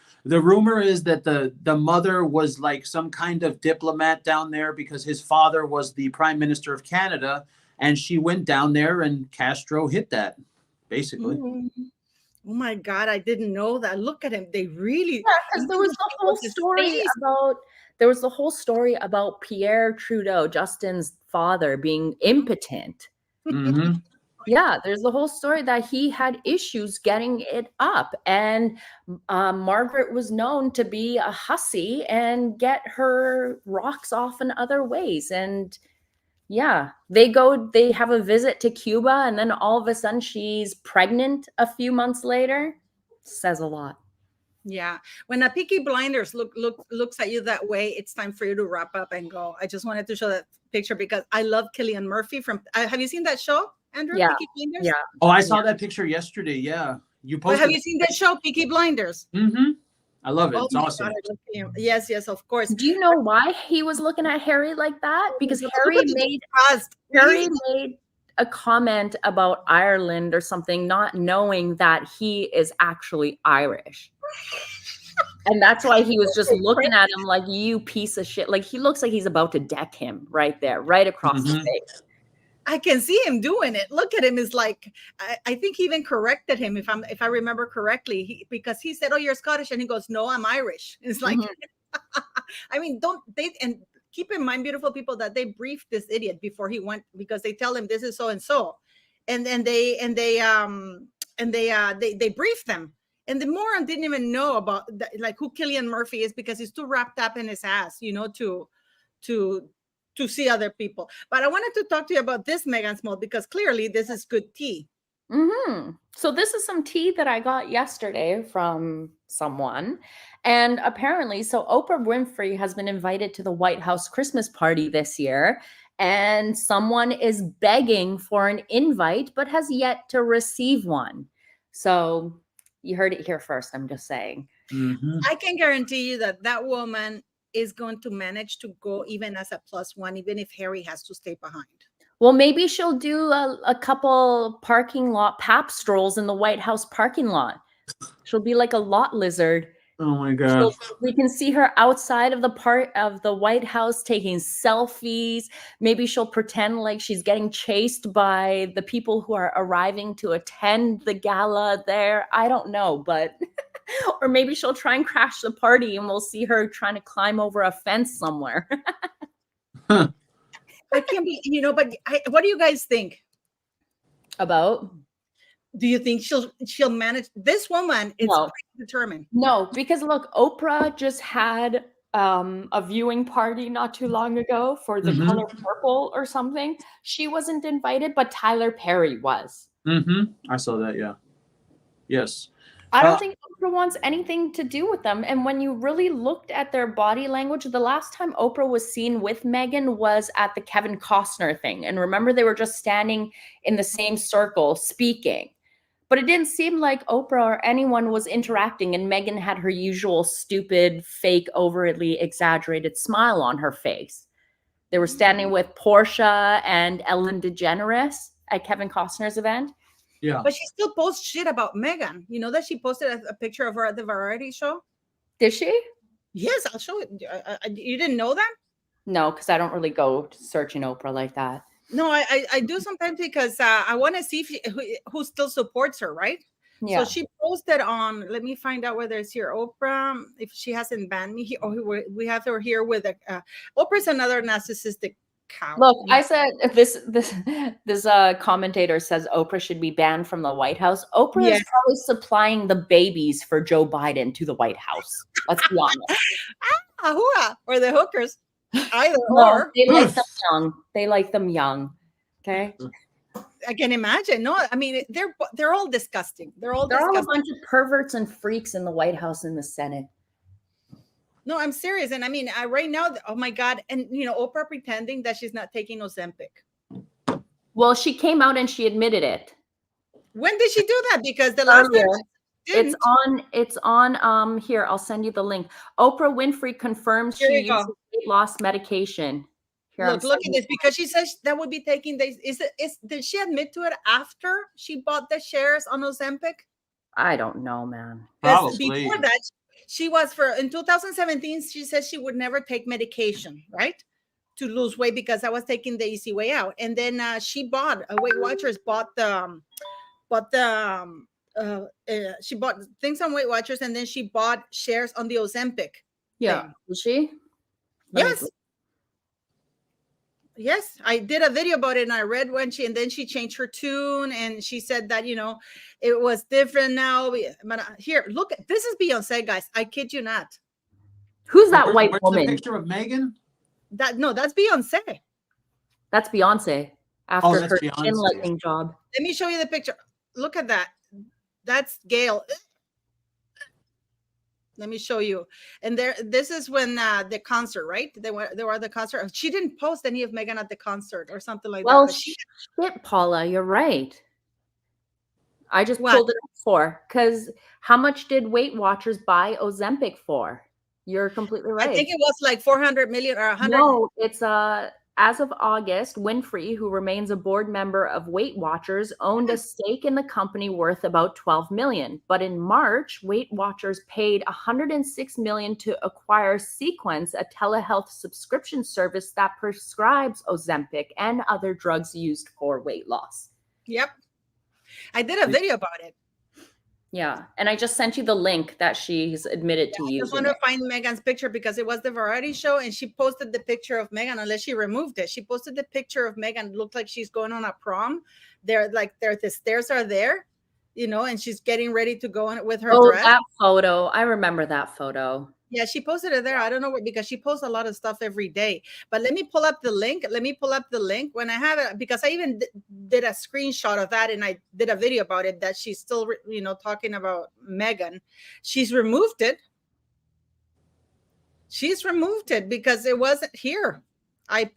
is that the mother was like some kind of diplomat down there because his father was the prime minister of Canada, and she went down there and Castro hit that, basically. Mm-hmm. Oh my God, I didn't know that. Look at him. They really because there was the whole story about Pierre Trudeau, Justin's father, being impotent. Mm-hmm. Yeah, there's the whole story that he had issues getting it up, and Margaret was known to be a hussy and get her rocks off in other ways. And yeah, they have a visit to Cuba, and then all of a sudden she's pregnant a few months later. Says a lot. Yeah, when a Peaky Blinders looks at you that way, it's time for you to wrap up and go. I just wanted to show that picture because I love Cillian Murphy from. Have you seen that show, Andrew? Yeah. Peaky Blinders? Yeah. Oh, I saw that picture yesterday. Yeah, you posted. Well, have you seen that show, Peaky Blinders? Mm-hmm. I love it. Oh it's awesome. God, yes, of course. Do you know why he was looking at Harry like that? Because Harry made a comment about Ireland or something, not knowing that he is actually Irish. And that's why he was just looking at him like, you piece of shit. Like, he looks like he's about to deck him right there, right across the face. I can see him doing it. Look at him. Is like I think he even corrected him if I remember correctly. Because he said, "Oh, you're Scottish," and he goes, "No, I'm Irish." It's like, I mean, don't they and keep in mind, beautiful people, that they briefed this idiot before he went, because they tell him this is so and so, and then they briefed them. And the moron didn't even know about like who Killian Murphy is, because he's too wrapped up in his ass, to see other people. But I wanted to talk to you about this, Megan Small, because clearly this is good tea. So this is some tea that I got yesterday from someone. And apparently, so Oprah Winfrey has been invited to the White House Christmas party this year. And someone is begging for an invite, but has yet to receive one. So you heard it here first, I'm just saying. I can guarantee you that woman is going to manage to go even as a +1, even if Harry has to stay behind. Well, maybe she'll do a couple parking lot pap strolls in the White House parking lot. She'll be like a lot lizard. Oh my God. We can see her outside of the part of the White House taking selfies. Maybe she'll pretend like she's getting chased by the people who are arriving to attend the gala there. I don't know, but or maybe she'll try and crash the party and we'll see her trying to climb over a fence somewhere. I can't be, but what do you guys think? About? Do you think she'll manage? This woman is determined. No, because look, Oprah just had a viewing party not too long ago for The Color Purple or something. She wasn't invited, but Tyler Perry was. I saw that. Yeah. Yes. I don't think Oprah wants anything to do with them. And when you really looked at their body language, the last time Oprah was seen with Meghan was at the Kevin Costner thing. And remember, they were just standing in the same circle speaking. But it didn't seem like Oprah or anyone was interacting. And Meghan had her usual stupid, fake, overly exaggerated smile on her face. They were standing with Portia and Ellen DeGeneres at Kevin Costner's event. Yeah. But she still posts shit about Meghan. You know that she posted a picture of her at the variety show? Did she? Yes, I'll show it. You didn't know that? No, because I don't really go searching Oprah like that. No, I do sometimes because I want to see who still supports her, right? Yeah. So she posted on, let me find out whether it's here, Oprah, if she hasn't banned me. We have her here with Oprah's another narcissistic cow. Look, I said this commentator says Oprah should be banned from the White House. Oprah is probably supplying the babies for Joe Biden to the White House. Let's be honest. Or the hookers. Either or. They like them young. They like them young. Okay. I can imagine. No, I mean they're all disgusting. They're all a bunch of perverts and freaks in the White House and the Senate. No, I'm serious. And I mean, right now, oh my God. And, Oprah pretending that she's not taking Ozempic. Well, she came out and she admitted it. When did she do that? Because the last time it's on here, I'll send you the link. Oprah Winfrey confirms she uses weight loss medication. Here, look at this, because she says that would be taking days. Did she admit to it after she bought the shares on Ozempic? I don't know, man. Probably. Before that, she was in 2017, she said she would never take medication, right? To lose weight, because I was taking the easy way out. And then she bought, Weight Watchers she bought things on Weight Watchers, and then she bought shares on the Ozempic. Yeah. Was she? Yes. Yes, I did a video about it, and I read and then she changed her tune, and she said that, it was different now. But here, look, this is Beyonce, guys. I kid you not. Who's that white woman? The picture of Meghan? That's Beyonce. That's Beyonce after her chin lightning job. Let me show you the picture. Look at that. That's Gail. Let me show you. And this is when the concert, right? They were at the concert. She didn't post any of Meghan at the concert or something like that. Well, shit, Paula, you're right. I just pulled it up for, because how much did Weight Watchers buy Ozempic for? You're completely right. I think it was like 400 million or 100. No, it's As of August, Winfrey, who remains a board member of Weight Watchers, owned a stake in the company worth about $12 million. But in March, Weight Watchers paid $106 million to acquire Sequence, a telehealth subscription service that prescribes Ozempic and other drugs used for weight loss. Yep. I did a video about it. Yeah, and I just sent you the link that she's admitted to using. I just want to find Megan's picture because it was the variety show, and she posted the picture of Megan, unless she removed it. She posted the picture of Megan. It looked like she's going on a prom. The stairs are there, you know, and she's getting ready to go in with her dress. That photo. I remember that photo. Yeah, she posted it there. I don't know what, because she posts a lot of stuff every day. But let me pull up the link. When I have it, because I even did a screenshot of that, and I did a video about it, that she's still, you know, talking about Megan. She's removed it. She's removed it because it wasn't here. I have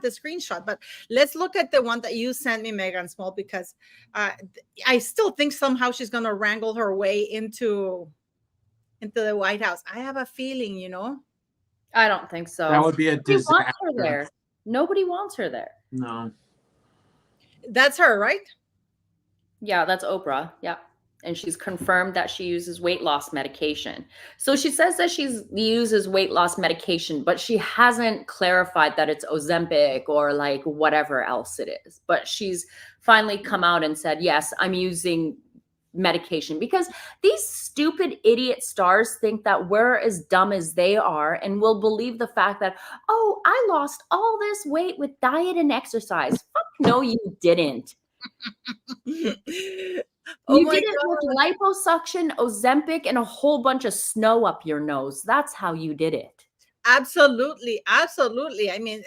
the screenshot, but let's look at the one that you sent me, Megan Small, because I still think somehow she's going to wrangle her way into the White House. I have a feeling, you know. I don't think so. That would be a disaster. Wants her there. Nobody wants her there. No. That's her, right? Yeah, that's Oprah. Yeah. And she's confirmed that she uses weight loss medication. So she says that she uses weight loss medication, but she hasn't clarified that it's Ozempic or like whatever else it is. But she's finally come out and said, yes, I'm using medication, because these stupid idiot stars think that we're as dumb as they are and will believe the fact that, oh, I lost all this weight with diet and exercise. Fuck no, you didn't. You did it with liposuction, Ozempic, and a whole bunch of snow up your nose. That's how you did it. Absolutely. I mean,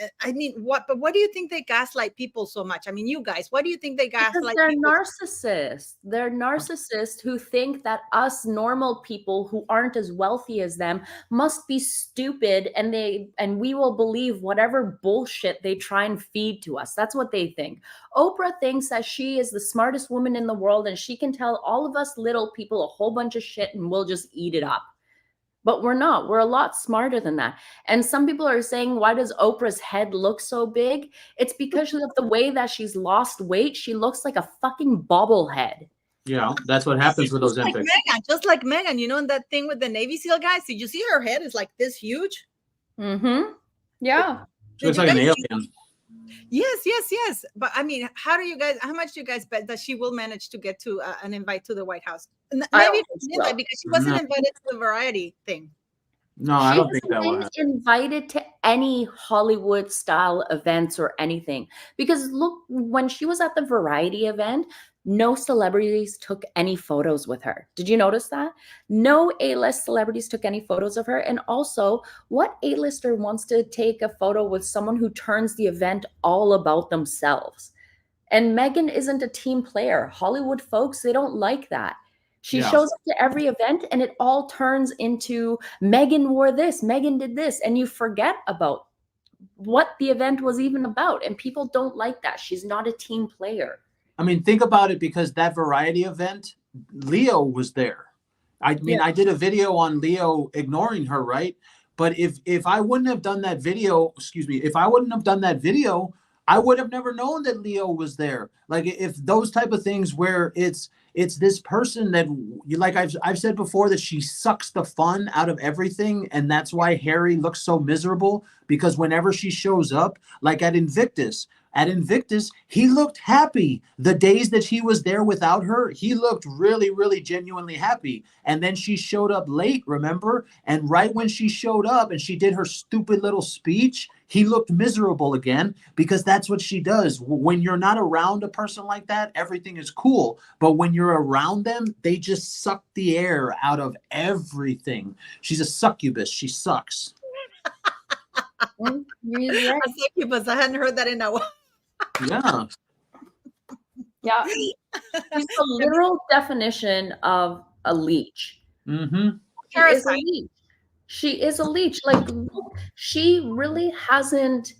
what do you think they gaslight people so much? I mean, you guys, what do you think they gaslight? Because they're narcissists. They're narcissists who think that us normal people who aren't as wealthy as them must be stupid, and we will believe whatever bullshit they try and feed to us. That's what they think. Oprah thinks that she is the smartest woman in the world, and she can tell all of us little people a whole bunch of shit and we'll just eat it up. But we're not. We're a lot smarter than that. And some people are saying, why does Oprah's head look so big? It's because of the way that she's lost weight. She looks like a fucking bobblehead. Yeah, that's what happens with those Ozempic. Just like Megan, you know, in that thing with the Navy SEAL guys, did you see her head is like this huge? Mm-hmm. Yeah. She looks like an alien. Yes. But I mean, how much do you guys bet that she will manage to get to an invite to the White House? Maybe because she wasn't invited to the variety thing. No, I don't think that was invited to any Hollywood style events or anything. Because look, when she was at the variety event, no celebrities took any photos with her. Did you notice that? No A-list celebrities took any photos of her. And also, what A-lister wants to take a photo with someone who turns the event all about themselves? And Megan isn't a team player. Hollywood folks, they don't like that. She shows up to every event and it all turns into Megan wore this, Megan did this, and you forget about what the event was even about. And people don't like that. She's not a team player. I mean, think about it, because that variety event, Leo was there. I mean, I did a video on Leo ignoring her, right? But if I wouldn't have done that video, I would have never known that Leo was there. Like, if those type of things where it's this person that you, like I've said before, that she sucks the fun out of everything, and that's why Harry looks so miserable, because whenever she shows up, like at Invictus, he looked happy. The days that he was there without her, he looked really, really genuinely happy. And then she showed up late, remember? And right when she showed up and she did her stupid little speech, he looked miserable again, because that's what she does. When you're not around a person like that, everything is cool. But when you're around them, they just suck the air out of everything. She's a succubus. She sucks. You're right. A succubus. I hadn't heard that in a while. Yeah. Yeah. She's the literal definition of a leech. Mm-hmm. She is a leech. Like, look, she really hasn't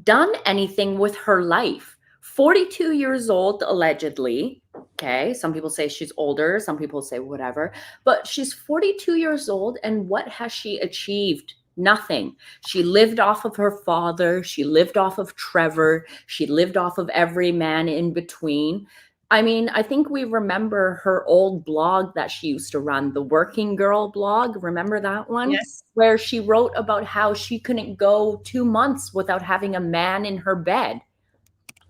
done anything with her life. 42 years old, allegedly. Okay. Some people say she's older. Some people say whatever. But she's 42 years old. And what has she achieved Nothing. She lived off of her father. She lived off of Trevor. She lived off of every man in between. I mean, I think we remember her old blog that she used to run, the Working Girl blog. Remember that one? Yes. Where she wrote about how she couldn't go 2 months without having a man in her bed.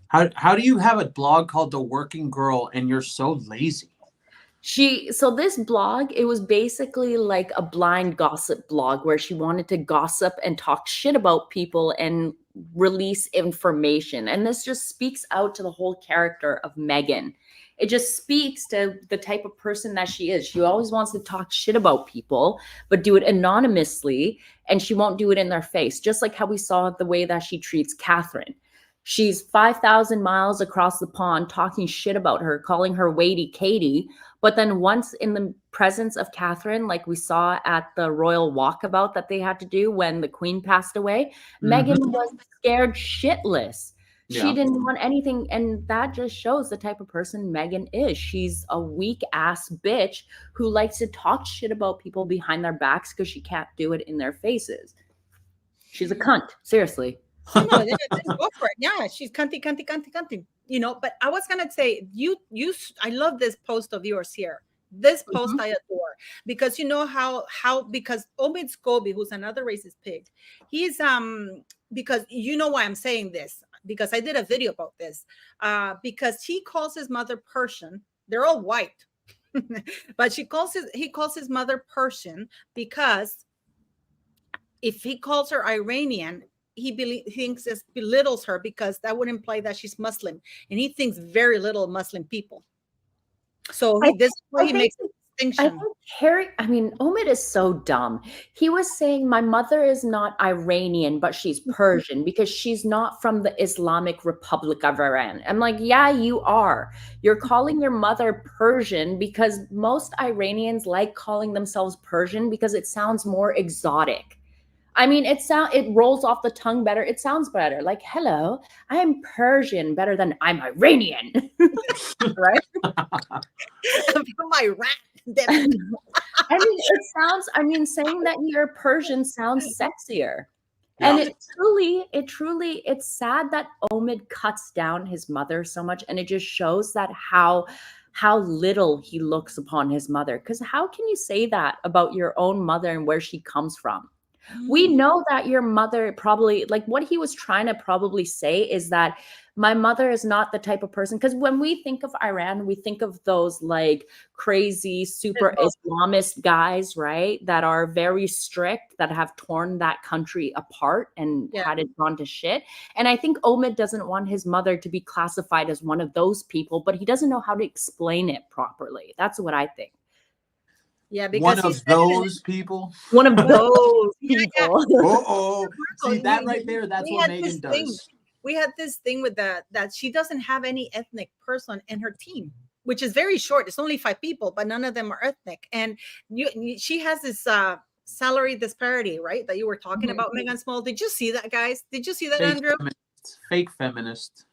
How do you have a blog called The Working Girl and you're so lazy? So this blog, it was basically like a blind gossip blog where she wanted to gossip and talk shit about people and release information. And this just speaks out to the whole character of Megan. It just speaks to the type of person that she is. She always wants to talk shit about people, but do it anonymously, and she won't do it in their face. Just like how we saw the way that she treats Catherine. She's 5,000 miles across the pond talking shit about her, calling her Wadey Katie. But then once in the presence of Catherine, like we saw at the royal walkabout that they had to do when the queen passed away, Megan was scared shitless. She didn't want anything. And that just shows the type of person Megan is. She's a weak ass bitch who likes to talk shit about people behind their backs because she can't do it in their faces. She's a cunt. Seriously. Oh, no, let's go for it. Yeah, she's cunty. You know, but I was gonna say, I love this post of yours here. This post I adore because you know how because Omid Scobie, who's another racist pig, he's because you know why I'm saying this, because I did a video about this, because he calls his mother Persian. They're all white, but he calls his mother Persian because if he calls her Iranian, he thinks it belittles her because that would imply that she's Muslim, and he thinks very little of Muslim people. So this is why he makes a distinction. Omid is so dumb. He was saying my mother is not Iranian, but she's Persian because she's not from the Islamic Republic of Iran. I'm like, yeah, you are. You're calling your mother Persian because most Iranians like calling themselves Persian because it sounds more exotic. I mean, it rolls off the tongue better. It sounds better. Like, hello, I am Persian, better than I'm Iranian. Right? I'm from Iran. Saying that you're Persian sounds sexier. Yeah. And it's sad that Omid cuts down his mother so much. And it just shows that how little he looks upon his mother. Because how can you say that about your own mother and where she comes from? We know that your mother probably, like what he was trying to probably say is that my mother is not the type of person, because when we think of Iran, we think of those like crazy, super Islamist guys, right? That are very strict, that have torn that country apart and had it gone to shit. And I think Omid doesn't want his mother to be classified as one of those people, but he doesn't know how to explain it properly. That's what I think. Yeah, because one of those people. One of those people. See that right there? That's what Megan does. We had this thing with that she doesn't have any ethnic person in her team, which is very short. It's only 5 people, but none of them are ethnic. And she has this salary disparity, right? That you were talking about, Megan Small. Did you see that, guys? Did you see that, Andrew? Fake feminist.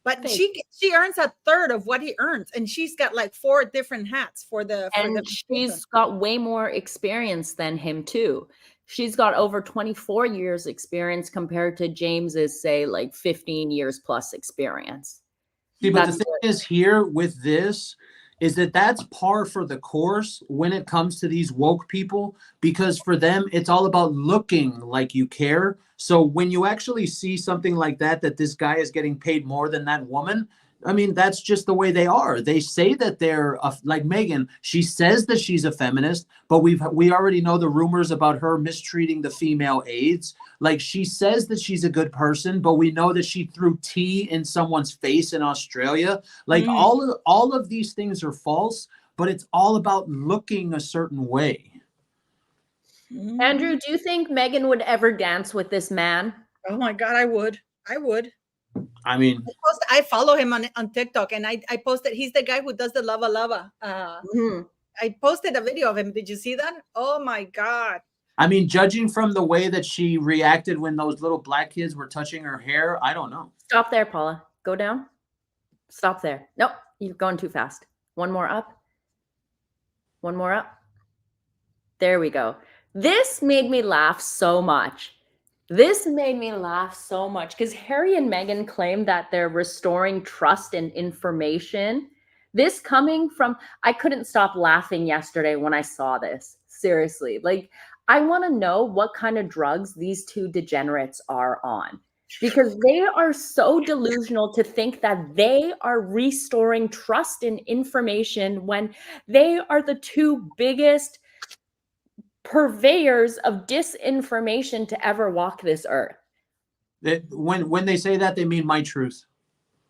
But she earns a third of what he earns, and she's got like 4 different hats she's got way more experience than him too. She's got over 24 years experience compared to James's, say, like 15 years plus experience. See, but the thing is here with this is that's par for the course when it comes to these woke people, because for them, it's all about looking like you care. So when you actually see something like that this guy is getting paid more than that woman, I mean, that's just the way they are. They say that they're like Megan. She says that she's a feminist, but we already know the rumors about her mistreating the female aides. Like, she says that she's a good person, but we know that she threw tea in someone's face in Australia. Like all of these things are false, but it's all about looking a certain way. Andrew, do you think Megan would ever dance with this man? Oh my God, I would. I mean, I follow him on TikTok, and I posted, he's the guy who does the lava. I posted a video of him. Did you see that? Oh my God. I mean, judging from the way that she reacted when those little black kids were touching her hair, I don't know. Stop there, Paula. Go down. Stop there. Nope, you're going too fast. One more up. There we go. This made me laugh so much. This made me laugh so much because Harry and Meghan claim that they're restoring trust and information. This coming from, I couldn't stop laughing yesterday when I saw this. Seriously. Like, I want to know what kind of drugs these two degenerates are on, because they are so delusional to think that they are restoring trust and information when they are the two biggest purveyors of disinformation to ever walk this earth. When they say that, they mean my truth.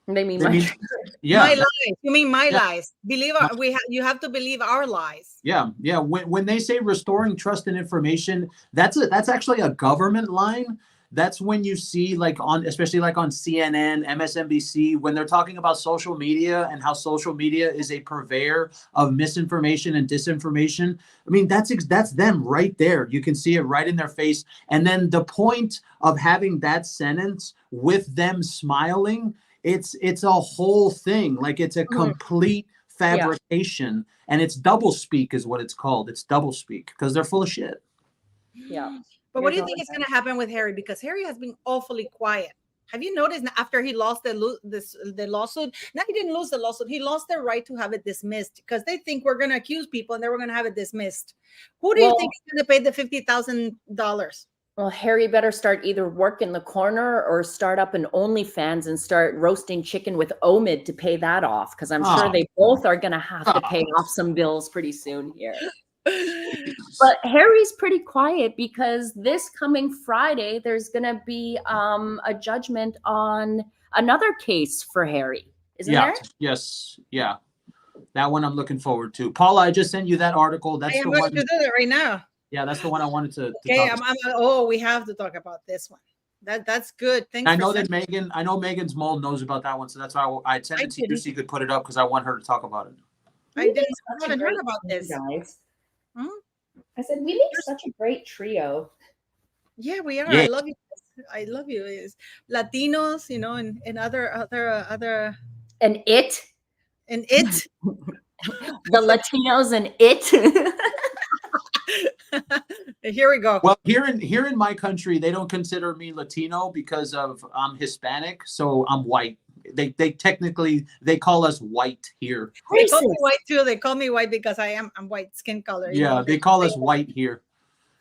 They mean They my mean- truth. Yeah. My lies. You mean my Yeah. lies? Believe our, you have to believe our lies. Yeah. When they say restoring trust and information, that's actually a government line. That's when you see, like, especially like on CNN, MSNBC, when they're talking about social media and how social media is a purveyor of misinformation and disinformation. I mean, that's them right there. You can see it right in their face. And then the point of having that sentence with them smiling, it's a whole thing. Like, it's a complete fabrication, and it's double speak is what it's called. It's double speak because they're full of shit. Yeah. But what do you think is going to happen with Harry? Because Harry has been awfully quiet. Have you noticed after he lost the lawsuit? Now, he didn't lose the lawsuit. He lost the right to have it dismissed because they think we're going to accuse people and then we're going to have it dismissed. Who do you think is going to pay the $50,000? Well, Harry better start either work in the corner or start up an OnlyFans and start roasting chicken with Omid to pay that off, because I'm sure they both are going to have to pay off some bills pretty soon here. But Harry's pretty quiet because this coming Friday, there's going to be a judgment on another case for Harry, isn't there? Yes. Yeah. That one I'm looking forward to. Paula, I just sent you that article. That's I'm the going one. to do that right now. Yeah, that's the one I wanted to Okay, talk about. we have to talk about this one. That's good. Thanks. I know that Megan's mole knows about that one, so that's why I sent it to you so you could put it up because I want her to talk about it. I haven't heard about this. Guys. Hmm? I said, we make such a great trio. Yeah, we are. Yeah. I love you. I love you. It's Latinos, and other And it. and it. The Latinos and it. Here we go. Well, here in my country, they don't consider me Latino because I'm Hispanic, so I'm white. They technically call us white here. They call me white too. They call me white because I'm white skin color. Yeah, they call us white here.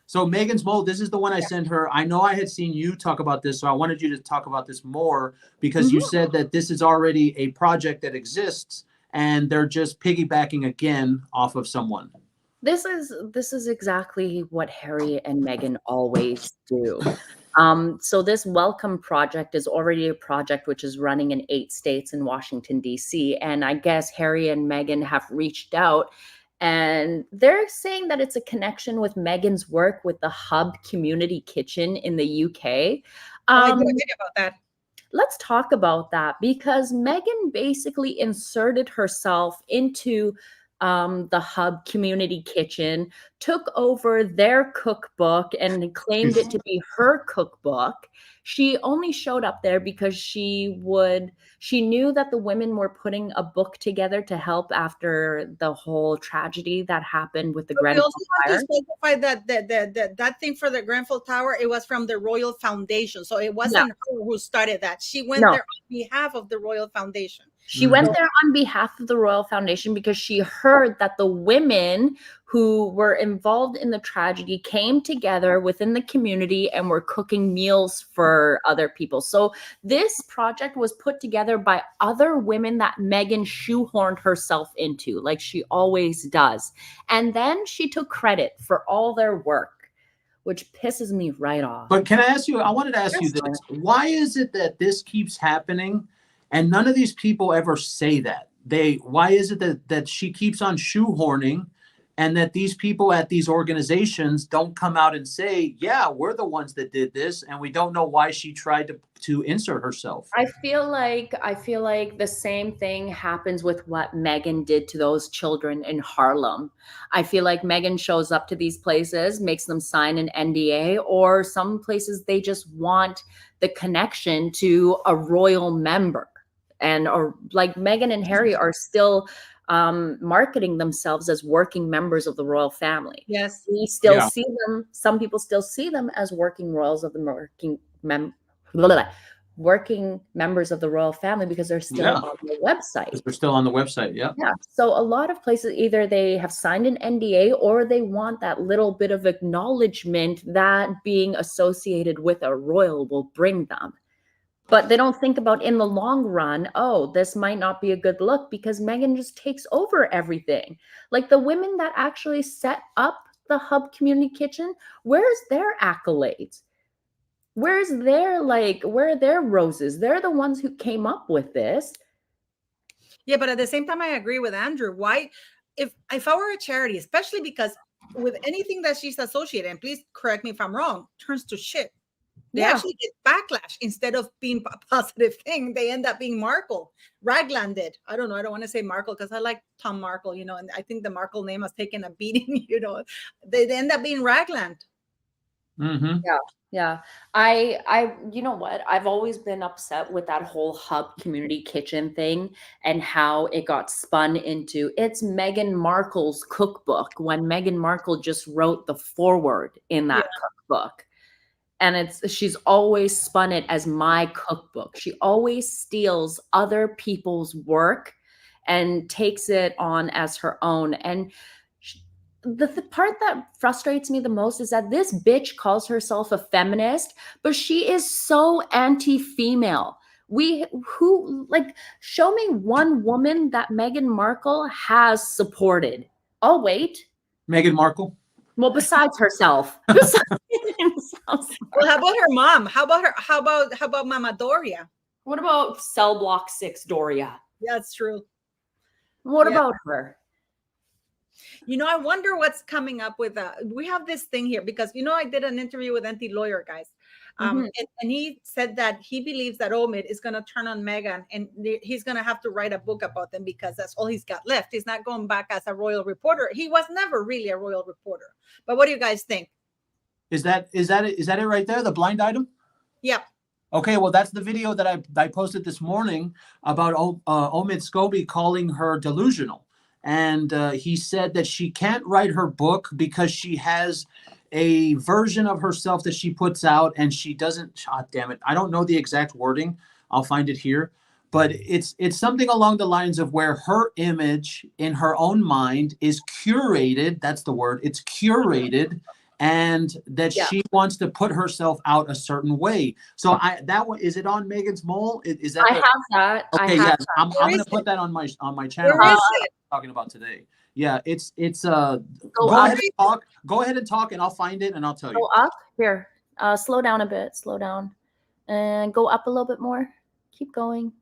So Megan's Mole, this is the one I sent her. I know I had seen you talk about this, so I wanted you to talk about this more because you said that this is already a project that exists and they're just piggybacking again off of someone. This is exactly what Harry and Meghan always do. So this Welcome Project is already a project which is running in 8 states in Washington, D.C. And I guess Harry and Meghan have reached out and they're saying that it's a connection with Meghan's work with the Hub Community Kitchen in the UK. I didn't think about that. Let's talk about that because Meghan basically inserted herself into the Hub Community Kitchen, took over their cookbook and claimed it to be her cookbook. She only showed up there because she knew that the women were putting a book together to help after the whole tragedy that happened with the Grenfell Tower. We Tower. also have to specify that thing for the Grenfell Tower, it was from the Royal Foundation. So it wasn't her who started that. She went there on behalf of the Royal Foundation. She went there on behalf of the Royal Foundation because she heard that the women who were involved in the tragedy came together within the community and were cooking meals for other people. So this project was put together by other women that Meghan shoehorned herself into, like she always does. And then she took credit for all their work, which pisses me right off. But can I ask you, I wanted to ask you this. Why is it that this keeps happening and none of these people ever say that? Why is it that she keeps on shoehorning and that these people at these organizations don't come out and say, yeah, we're the ones that did this, and we don't know why she tried to insert herself? I feel like the same thing happens with what Meghan did to those children in Harlem. I feel like Meghan shows up to these places, makes them sign an NDA, or some places they just want the connection to a royal member. And or like Meghan and Harry are still marketing themselves as working members of the royal family. Yes. We still Yeah. see them. Some people still see them as working royals of the working members of the royal family because they're still Yeah. on the website. They're still on the website. Yeah. Yeah. So a lot of places either they have signed an NDA or they want that little bit of acknowledgement that being associated with a royal will bring them. But they don't think about in the long run, oh, this might not be a good look because Meghan just takes over everything. Like the women that actually set up the Hub Community Kitchen, where's their accolades? Where are their roses? They're the ones who came up with this. Yeah, but at the same time, I agree with Andrew. Why, if I were a charity, especially because with anything that she's associated, and please correct me if I'm wrong, turns to shit. They actually get backlash instead of being a positive thing. They end up being Markle. Raglan did. I don't know. I don't want to say Markle because I like Tom Markle, you know, and I think the Markle name has taken a beating, you know. They end up being Raglan. Mm-hmm. Yeah. I you know what? I've always been upset with that whole Hub Community Kitchen thing and how it got spun into it's Meghan Markle's cookbook when Meghan Markle just wrote the foreword in that cookbook. And she's always spun it as my cookbook. She always steals other people's work and takes it on as her own. And the part that frustrates me the most is that this bitch calls herself a feminist, but she is so anti-female. Show me one woman that Meghan Markle has supported. Oh, wait. Meghan Markle? Well, besides herself. Well, how about her mom? How about Mama Doria? What about Cell Block 6 Doria? Yeah, that's true. What about her? You know, I wonder what's coming up with we have this thing here because, you know, I did an interview with Anti-Lawyer, guys. And he said that he believes that Omid is going to turn on Meghan and he's going to have to write a book about them because that's all he's got left. He's not going back as a royal reporter. He was never really a royal reporter. But what do you guys think? Is that it right there? The blind item? Yep. Okay, well, that's the video that I posted this morning about Omid Scobie calling her delusional. And he said that she can't write her book because she has a version of herself that she puts out and she doesn't, damn it, I don't know the exact wording. I'll find it here. But it's something along the lines of where her image in her own mind is curated. That's the word. It's curated. And that she wants to put herself out a certain way. So is it on Megan's Mole? Is that? I have that. Okay, yeah, I'm going to put that on my channel. Where is it? Talking about today. Yeah, it's go ahead and talk, and I'll find it and I'll tell you. Go up here. Slow down a bit. Slow down, and go up a little bit more. Keep going.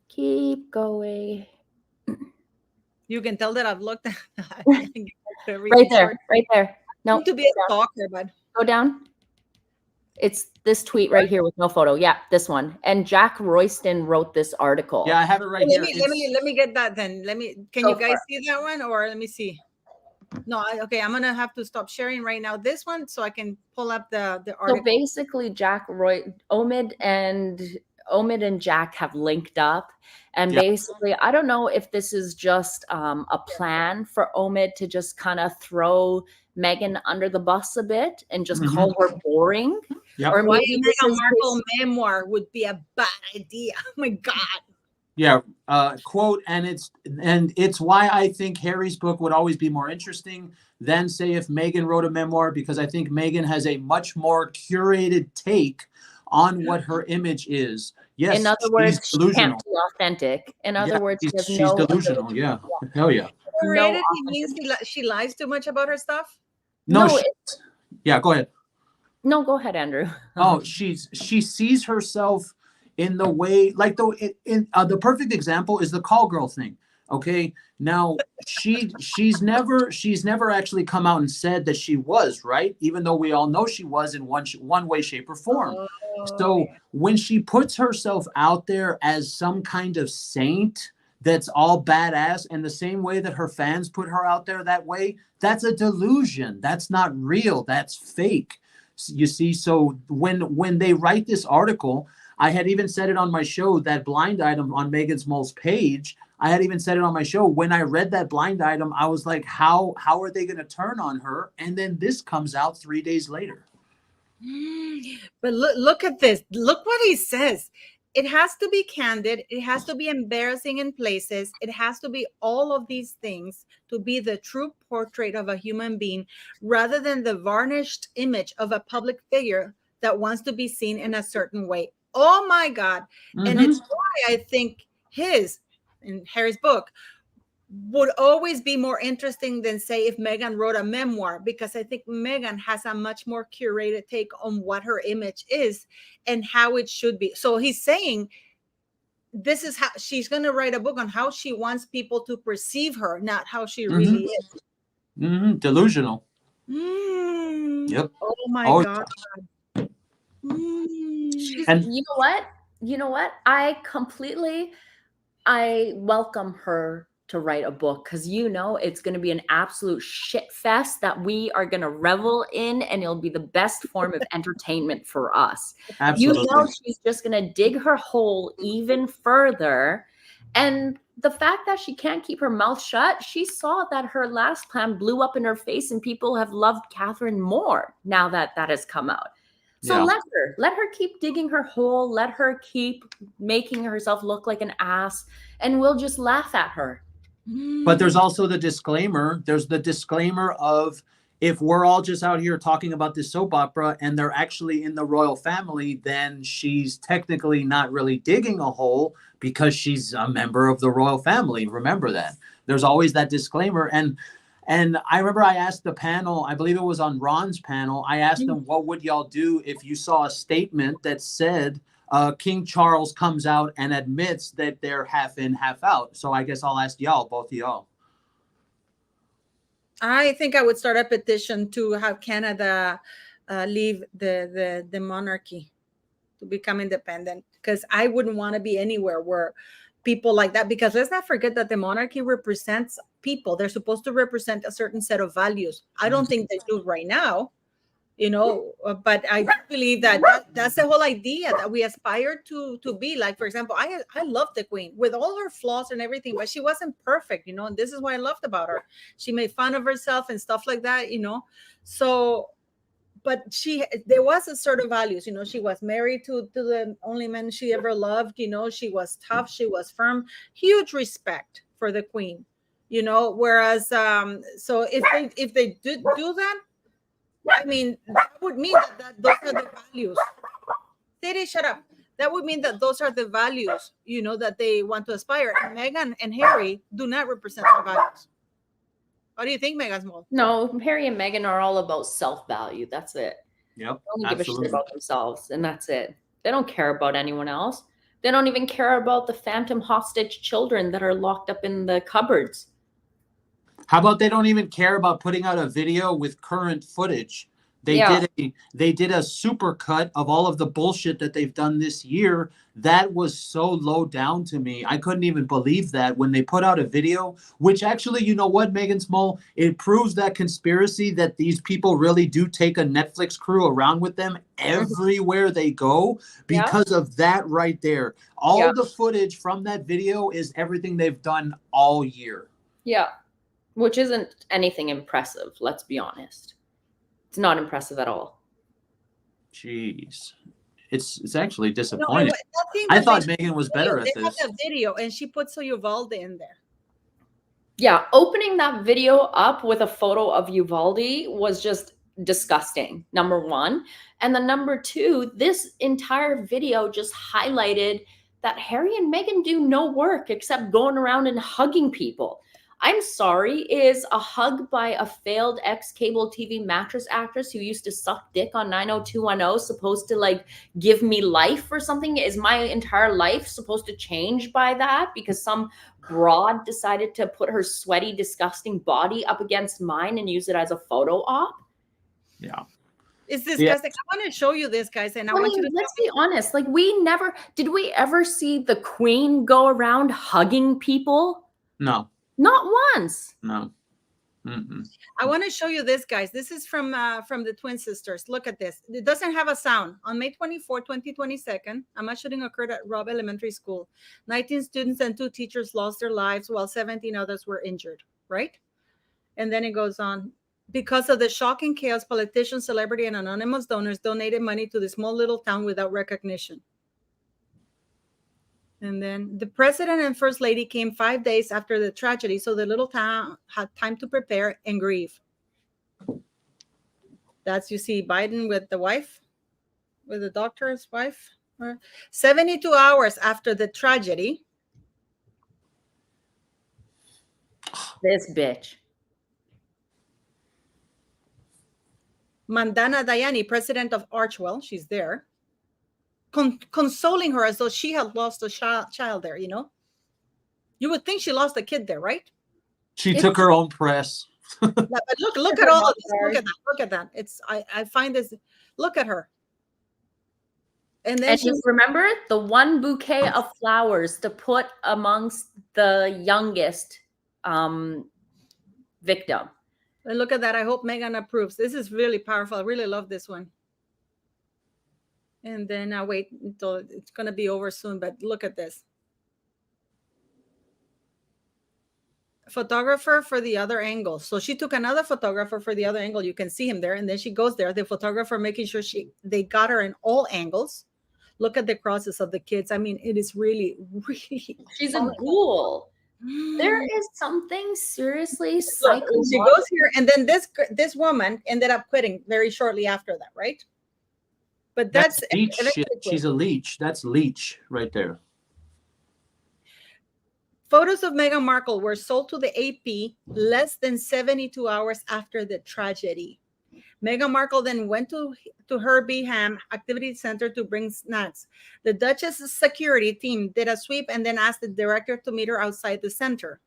Keep going. You can tell that I've looked at right there. Right there. No, to be a stalker, but go down. It's this tweet right here with no photo. Yeah, this one. And Jack Royston wrote this article. Yeah, I have it right here. Let me get that then. Can you guys see that one or let me see? No, okay, I'm gonna have to stop sharing right now this one so I can pull up the article. So basically, Omid and Jack have linked up. And basically, I don't know if this is just a plan for Omid to just kind of throw Meghan under the bus a bit and just call her boring. Yep. Or maybe Meghan Markle memoir would be a bad idea. Oh my God. Yeah, quote, and it's why I think Harry's book would always be more interesting than, say, if Meghan wrote a memoir, because I think Meghan has a much more curated take on what her image is. Yes, in other words, she can't be authentic. In other words, she's delusional. Yeah, hell yeah. Curated means she lies too much about her stuff. No, yeah, go ahead. No, go ahead, Andrew. Oh, she sees herself in the way, like the perfect example is the call girl thing. Okay, now she's never actually come out and said that she was, right, even though we all know she was in one way, shape, or form. So when she puts herself out there as some kind of saint that's all badass, and the same way that her fans put her out there that way, that's a delusion. That's not real. That's fake. You see, so when they write this article, I had even said it on my show, that blind item on Megan Small's page. I had even said it on my show. When I read that blind item, I was like, how are they going to turn on her? And then this comes out 3 days later. But look at this. Look what he says. It has to be candid. It has to be embarrassing in places. It has to be all of these things to be the true portrait of a human being, rather than the varnished image of a public figure that wants to be seen in a certain way. Oh my God. And it's why I think in Harry's book would always be more interesting than, say, if Meghan wrote a memoir, because I think Meghan has a much more curated take on what her image is and how it should be. So he's saying this is how she's going to write a book on how she wants people to perceive her, not how she really is. Delusional. Yep. Oh my God. And you know what? I welcome her to write a book, because it's going to be an absolute shit fest that we are going to revel in, and it'll be the best form of entertainment for us. Absolutely. She's just going to dig her hole even further. And the fact that she can't keep her mouth shut, she saw that her last plan blew up in her face, and people have loved Catherine more now that has come out. So let her keep digging her hole. Let her keep making herself look like an ass, and we'll just laugh at her. But there's also the disclaimer. There's the disclaimer of, if we're all just out here talking about this soap opera and they're actually in the royal family, then she's technically not really digging a hole because she's a member of the royal family. Remember that. There's always that disclaimer. And I remember I asked the panel, I believe it was on Ron's panel, I asked them, what would y'all do if you saw a statement that said King Charles comes out and admits that they're half in, half out? So I guess I'll ask y'all, both of y'all. I think I would start a petition to have Canada leave the monarchy, to become independent, because I wouldn't want to be anywhere where people like that, because let's not forget that the monarchy represents people. They're supposed to represent a certain set of values. I don't think they do right now, but I believe that's the whole idea, that we aspire to be. Like, for example, I love the Queen with all her flaws and everything, but she wasn't perfect, and this is what I loved about her. She made fun of herself and stuff like that, so, but there was a sort of values, she was married to the only man she ever loved, she was tough, she was firm, huge respect for the Queen, whereas so if they do that, I mean, that would mean that those are the values. Sadie, shut up. That would mean that those are the values, that they want to aspire. And Meghan and Harry do not represent our values. What do you think, Meghan Small? No, Harry and Meghan are all about self-value. That's it. Yep. They only give a shit about themselves, and that's it. They don't care about anyone else. They don't even care about the phantom hostage children that are locked up in the cupboards. How about they don't even care about putting out a video with current footage? They did a super cut of all of the bullshit that they've done this year. That was so low down to me. I couldn't even believe that when they put out a video, which actually, you know what, Megan Small, it proves that conspiracy that these people really do take a Netflix crew around with them everywhere they go because of that right there. All the footage from that video is everything they've done all year. Yeah. Which isn't anything impressive, let's be honest. It's not impressive at all. Jeez. It's actually disappointing. I thought Meghan was better at this. They had a video, and she put Uvalde in there. Yeah, opening that video up with a photo of Uvalde was just disgusting, number one. And then number two, this entire video just highlighted that Harry and Meghan do no work except going around and hugging people. I'm sorry, is a hug by a failed ex-cable TV mattress actress who used to suck dick on 90210 supposed to give me life or something? Is my entire life supposed to change by that because some broad decided to put her sweaty, disgusting body up against mine and use it as a photo op? Yeah. Is this guys? I want to show you this, guys, and I want you to. Let's be honest. Did we ever see the Queen go around hugging people? No. Not once. No. Mm-mm. I want to show you this, guys. This is from the twin sisters. Look at this. It doesn't have a sound. On May 24, 2022, a mass shooting occurred at Robb Elementary School. 19 students and 2 teachers lost their lives, while 17 others were injured, right? And then it goes on. Because of the shocking chaos, politicians, celebrity, and anonymous donors donated money to the small little town without recognition. And then the president and first lady came 5 days after the tragedy, so the little town had time to prepare and grieve. That's, you see Biden with the wife, with the doctor's wife. 72 hours after the tragedy. This bitch. Mandana Dayani, president of Archwell, she's there, consoling her as though she had lost a child there, you know? You would think she lost a kid there, right? She took her own press. But look at all of this. Look at that. It's I find this. Look at her. And then just remember the one bouquet of flowers to put amongst the youngest victim. And look at that. I hope Megan approves. This is really powerful. I really love this one. And then I'll wait until it's going to be over soon. But look at this. Photographer for the other angle. So she took another photographer for the other angle. You can see him there. And then she goes there. The photographer making sure they got her in all angles. Look at the crosses of the kids. I mean, it is really, really. She's a ghoul. There is something seriously psychological. She goes here, and then this woman ended up quitting very shortly after that, right? But that's leech shit. She's a leech. That's leech right there. Photos of Meghan Markle were sold to the AP less than 72 hours after the tragedy. Meghan Markle then went to Herbie Ham Activity Center to bring snacks. The Duchess's security team did a sweep and then asked the director to meet her outside the center.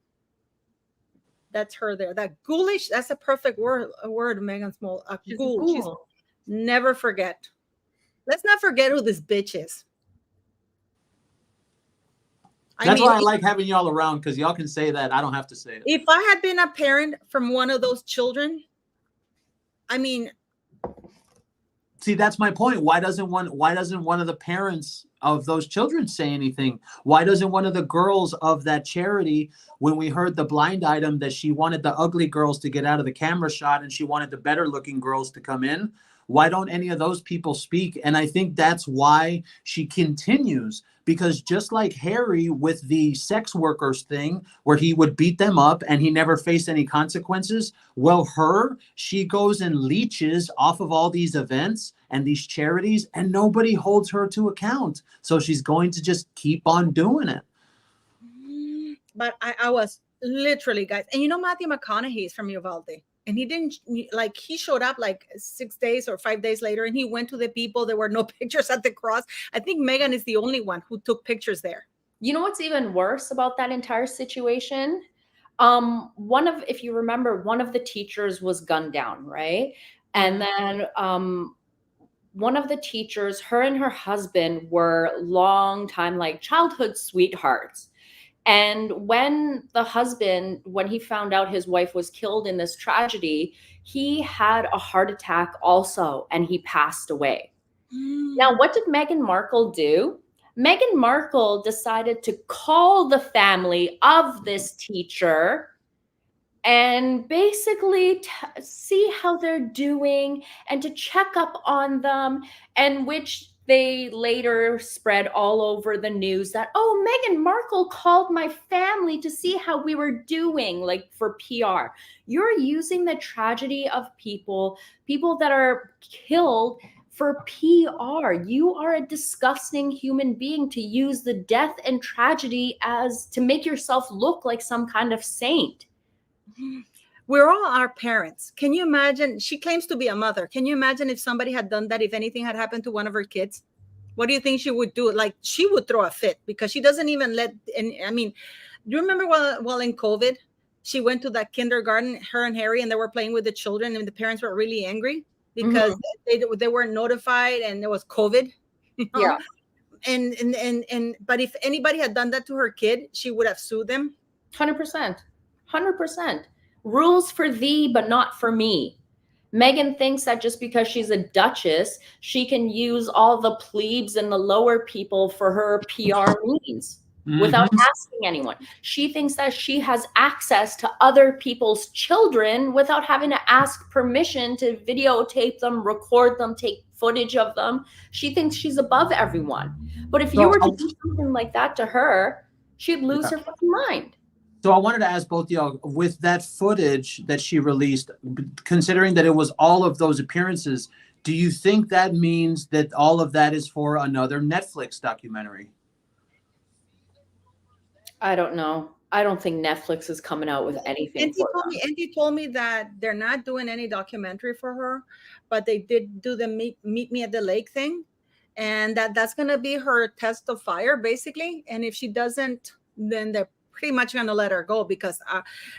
That's her there. That ghoulish, that's a perfect word, Meghan Small. A ghoul. She's, never forget. Let's not forget who this bitch is. That's why I like having y'all around, because y'all can say that. I don't have to say it. If I had been a parent from one of those children, I mean, see, that's my point. Why doesn't one of the parents of those children say anything? Why doesn't one of the girls of that charity, when we heard the blind item that she wanted the ugly girls to get out of the camera shot and she wanted the better looking girls to come in? Why don't any of those people speak? And I think that's why she continues, because just like Harry with the sex workers thing, where he would beat them up and he never faced any consequences. Well, she goes and leeches off of all these events and these charities, and nobody holds her to account. So she's going to just keep on doing it. But I was literally, guys, and you know, Matthew McConaughey is from Uvalde. And he didn't, like, he showed up like 6 days or 5 days later, and he went to the people. There were no pictures at the cross. I think Meghan is the only one who took pictures there. You know what's even worse about that entire situation? If you remember, one of the teachers was gunned down, right? And then one of the teachers, her and her husband were long time, like, childhood sweethearts. And when he found out his wife was killed in this tragedy, he had a heart attack also, and he passed away. Now, what did Meghan Markle do? Meghan Markle decided to call the family of this teacher and basically see how they're doing and to check up on them, and which they later spread all over the news that, oh, Meghan Markle called my family to see how we were doing, like, for PR. You're using the tragedy of people that are killed for PR. You are a disgusting human being to use the death and tragedy as to make yourself look like some kind of saint. We're all our parents. Can you imagine? She claims to be a mother. Can you imagine if somebody had done that, if anything had happened to one of her kids? What do you think she would do? Like, she would throw a fit, because she doesn't even let, and I mean, do you remember while in COVID, she went to that kindergarten, her and Harry, and they were playing with the children, and the parents were really angry because they weren't notified, and there was COVID. You know? Yeah. And but if anybody had done that to her kid, she would have sued them. 100%. Rules for thee, but not for me. Meghan thinks that just because she's a duchess, she can use all the plebes and the lower people for her PR means without asking anyone. She thinks that she has access to other people's children without having to ask permission to videotape them, record them, take footage of them. She thinks she's above everyone. But if you were to do something like that to her, she'd lose her fucking mind. So I wanted to ask both of y'all, with that footage that she released, considering that it was all of those appearances, do you think that means that all of that is for another Netflix documentary? I don't know. I don't think Netflix is coming out with anything. Andy told me that they're not doing any documentary for her, but they did do the meet me at the lake thing, and that's gonna be her test of fire, basically. And if she doesn't, then they're pretty much going to let her go, because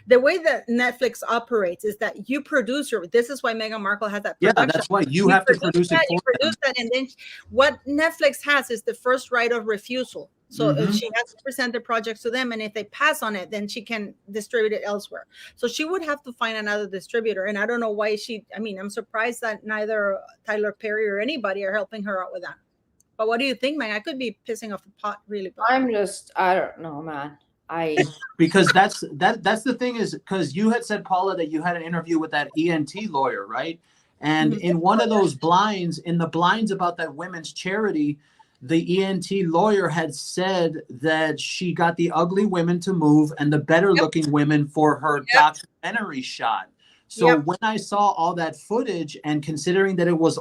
the way that Netflix operates is that you produce this is why Meghan Markle has that production. Yeah, that's why you have to produce it for that, and then what Netflix has is the first right of refusal. So if she has to present the project to them, and if they pass on it, then she can distribute it elsewhere. So she would have to find another distributor. And I don't know why I'm surprised that neither Tyler Perry or anybody are helping her out with that. But what do you think, man? I could be pissing off the pot really bad. I don't know, man. Because that's the thing, is because you had said, Paula, that you had an interview with that ENT lawyer, right? And in one of those blinds, in the blinds about that women's charity, the ENT lawyer had said that she got the ugly women to move and the better looking women for her documentary shot. So when I saw all that footage, and considering that it was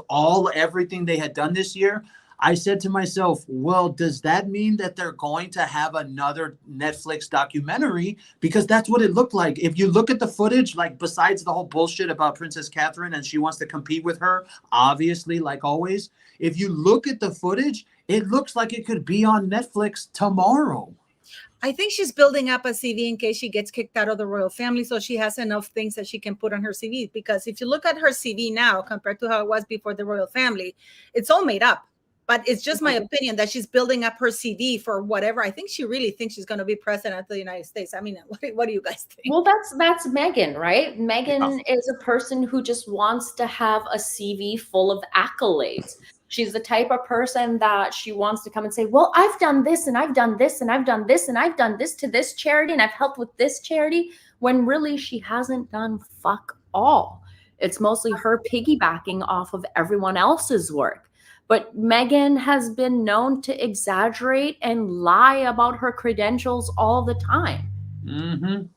everything they had done this year, I said to myself, well, does that mean that they're going to have another Netflix documentary? Because that's what it looked like. If you look at the footage, like besides the whole bullshit about Princess Catherine and she wants to compete with her, obviously, like always, if you look at the footage, it looks like it could be on Netflix tomorrow. I think she's building up a CV in case she gets kicked out of the royal family, so she has enough things that she can put on her CV. Because if you look at her CV now compared to how it was before the royal family, it's all made up. But it's just my opinion that she's building up her CV for whatever. I think she really thinks she's going to be president of the United States. I mean, what do you guys think? Well, that's Meghan, right? Meghan is a person who just wants to have a CV full of accolades. She's the type of person that she wants to come and say, well, I've done this and I've done this and I've done this and I've done this to this charity and I've helped with this charity, when really she hasn't done fuck all. It's mostly her piggybacking off of everyone else's work. But Meghan has been known to exaggerate and lie about her credentials all the time.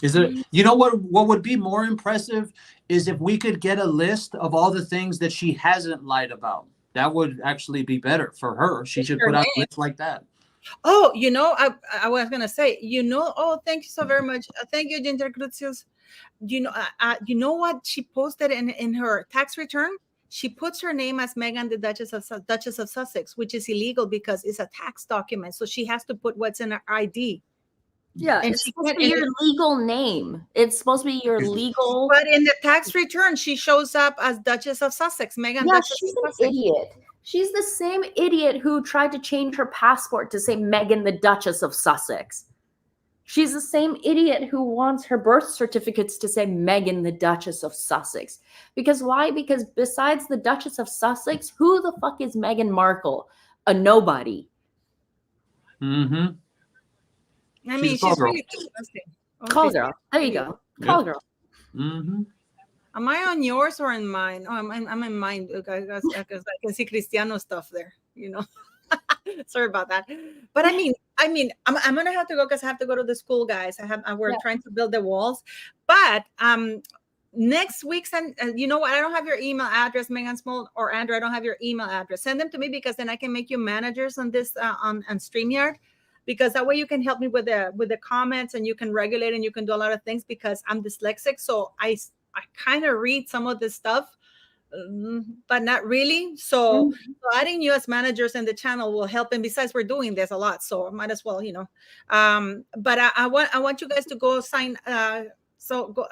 Is it? You know what would be more impressive is if we could get a list of all the things that she hasn't lied about. That would actually be better for her. She should put out a list like that. Oh, I was gonna say, oh, thank you so very much. Thank you, Ginger Crucius. You know what she posted in her tax return? She puts her name as Meghan, the Duchess of Sussex, which is illegal because it's a tax document. So she has to put what's in her ID. Yeah, and it's supposed to be your legal name. It's supposed to be your legal. But in the tax return, she shows up as Duchess of Sussex. Meghan, yeah, Duchess she's of an Sussex. idiot. She's the same idiot who tried to change her passport to say Meghan, the Duchess of Sussex. She's the same idiot who wants her birth certificates to say Meghan, the Duchess of Sussex. Because why? Because besides the Duchess of Sussex, who the fuck is Meghan Markle? A nobody. I mean, she's really disgusting. Call girl. There you go. Call girl. Am I on yours or in mine? Oh, I'm in mine because I can see Cristiano stuff there, Sorry about that. But I mean, I'm gonna have to go because I have to go to the school, guys. We're trying to build the walls. But next week, you know what? I don't have your email address, Megan Small or Andrew. I don't have your email address. Send them to me because then I can make you managers on this on StreamYard. Because that way you can help me with the comments and you can regulate and you can do a lot of things because I'm dyslexic. So I kind of read some of this stuff, but not really. So adding you as managers in the channel will help. And besides, we're doing this a lot, so I might as well, But I want you guys to go sign. I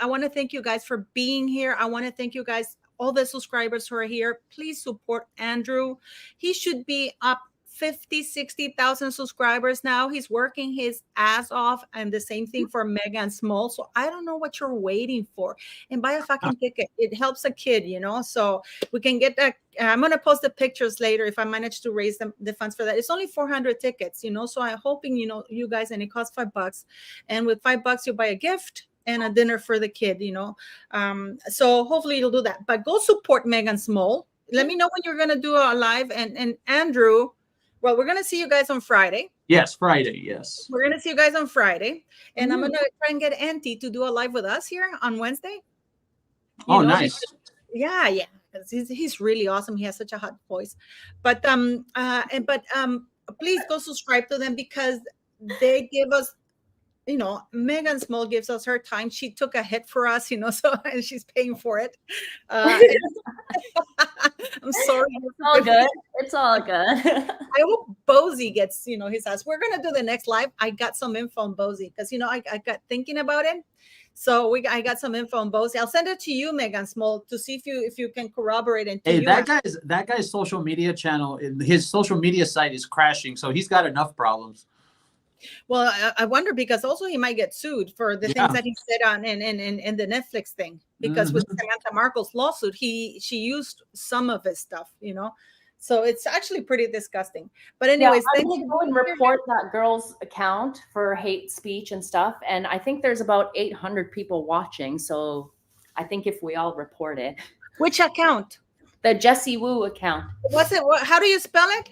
want to thank you guys for being here. I want to thank you guys, all the subscribers who are here. Please support Andrew. He should be up 50,000-60,000 subscribers now. He's working his ass off, and the same thing for Megan Small. So I don't know what you're waiting for, and buy a fucking ticket. It helps a kid, you know. So we can get that. I'm gonna post the pictures later if I manage to raise the funds for that. It's only 400 tickets, you know. So I'm hoping, you know, you guys, and it costs $5, and with $5 you buy a gift and a dinner for the kid, you know. So hopefully you'll do that. But go support Megan Small. Let me know when you're gonna do a live, and Andrew. Well, we're gonna see you guys on Friday. Yes, Friday. Yes. We're gonna see you guys on Friday, and I'm gonna try and get Auntie to do a live with us here on Wednesday. Oh, nice. Yeah, yeah. He's really awesome. He has such a hot voice. But please go subscribe to them, because they give us, you know, Megan Small gives us her time. She took a hit for us, you know, so, and she's paying for it. I'm sorry. It's all good. It's all good. I hope Bozy gets, you know, his ass. We're gonna do the next live. I got some info on Bozy, because, you know, I got thinking about it. So I got some info on Bozy. I'll send it to you, Megan Small, to see if you can corroborate. And hey, that guy's social media channel, his social media site is crashing, so he's got enough problems. Well, I wonder, because also he might get sued for the things that he said on in the Netflix thing, because with Samantha Markle's lawsuit, she used some of his stuff, you know. So it's actually pretty disgusting. But anyways, I'm going to go and report that girl's account for hate speech and stuff. And I think there's about 800 people watching. So I think if we all report it. Which account? The Jessie Woo account. What's it? How do you spell it?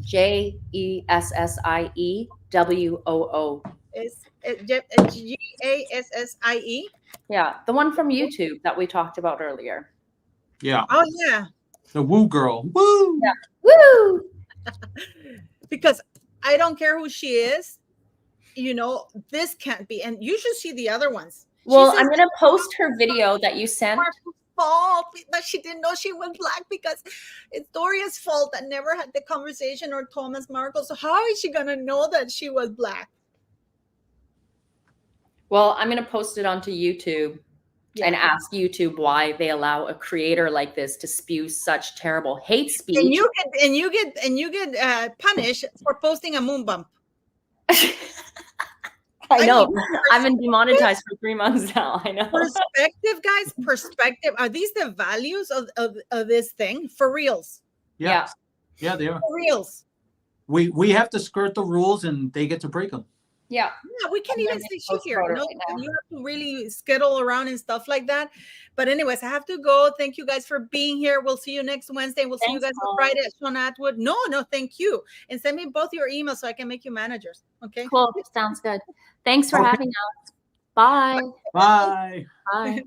JESSIEWOO. Is it GASSIE? Yeah, the one from YouTube that we talked about earlier. Yeah. Oh yeah. The Woo girl. Woo. Yeah. Woo. Because I don't care who she is, you know, this can't be. And you should see the other ones. Well, I'm going to post her video that you sent. Fault that she didn't know she was black, because it's Doria's fault that never had the conversation, or Thomas Markle. So how is she gonna know that she was black? Well, I'm gonna post it onto YouTube and ask YouTube why they allow a creator like this to spew such terrible hate speech. And you get punished for posting a moon bump. I know. I've been demonetized for 3 months now. I know. Perspective, guys. Perspective. Are these the values of this thing? For reals? Yeah, they are. For reals. We have to skirt the rules, and they get to break them. Yeah. Yeah, we can't even say shit here. You know? You have to really skittle around and stuff like that. But anyways, I have to go. Thank you guys for being here. We'll see you next Wednesday. We'll see you guys on Friday at Sean Atwood. No, thank you. And send me both your emails so I can make you managers. Okay. Cool. Sounds good. Thanks for having us. Bye. Bye. Bye.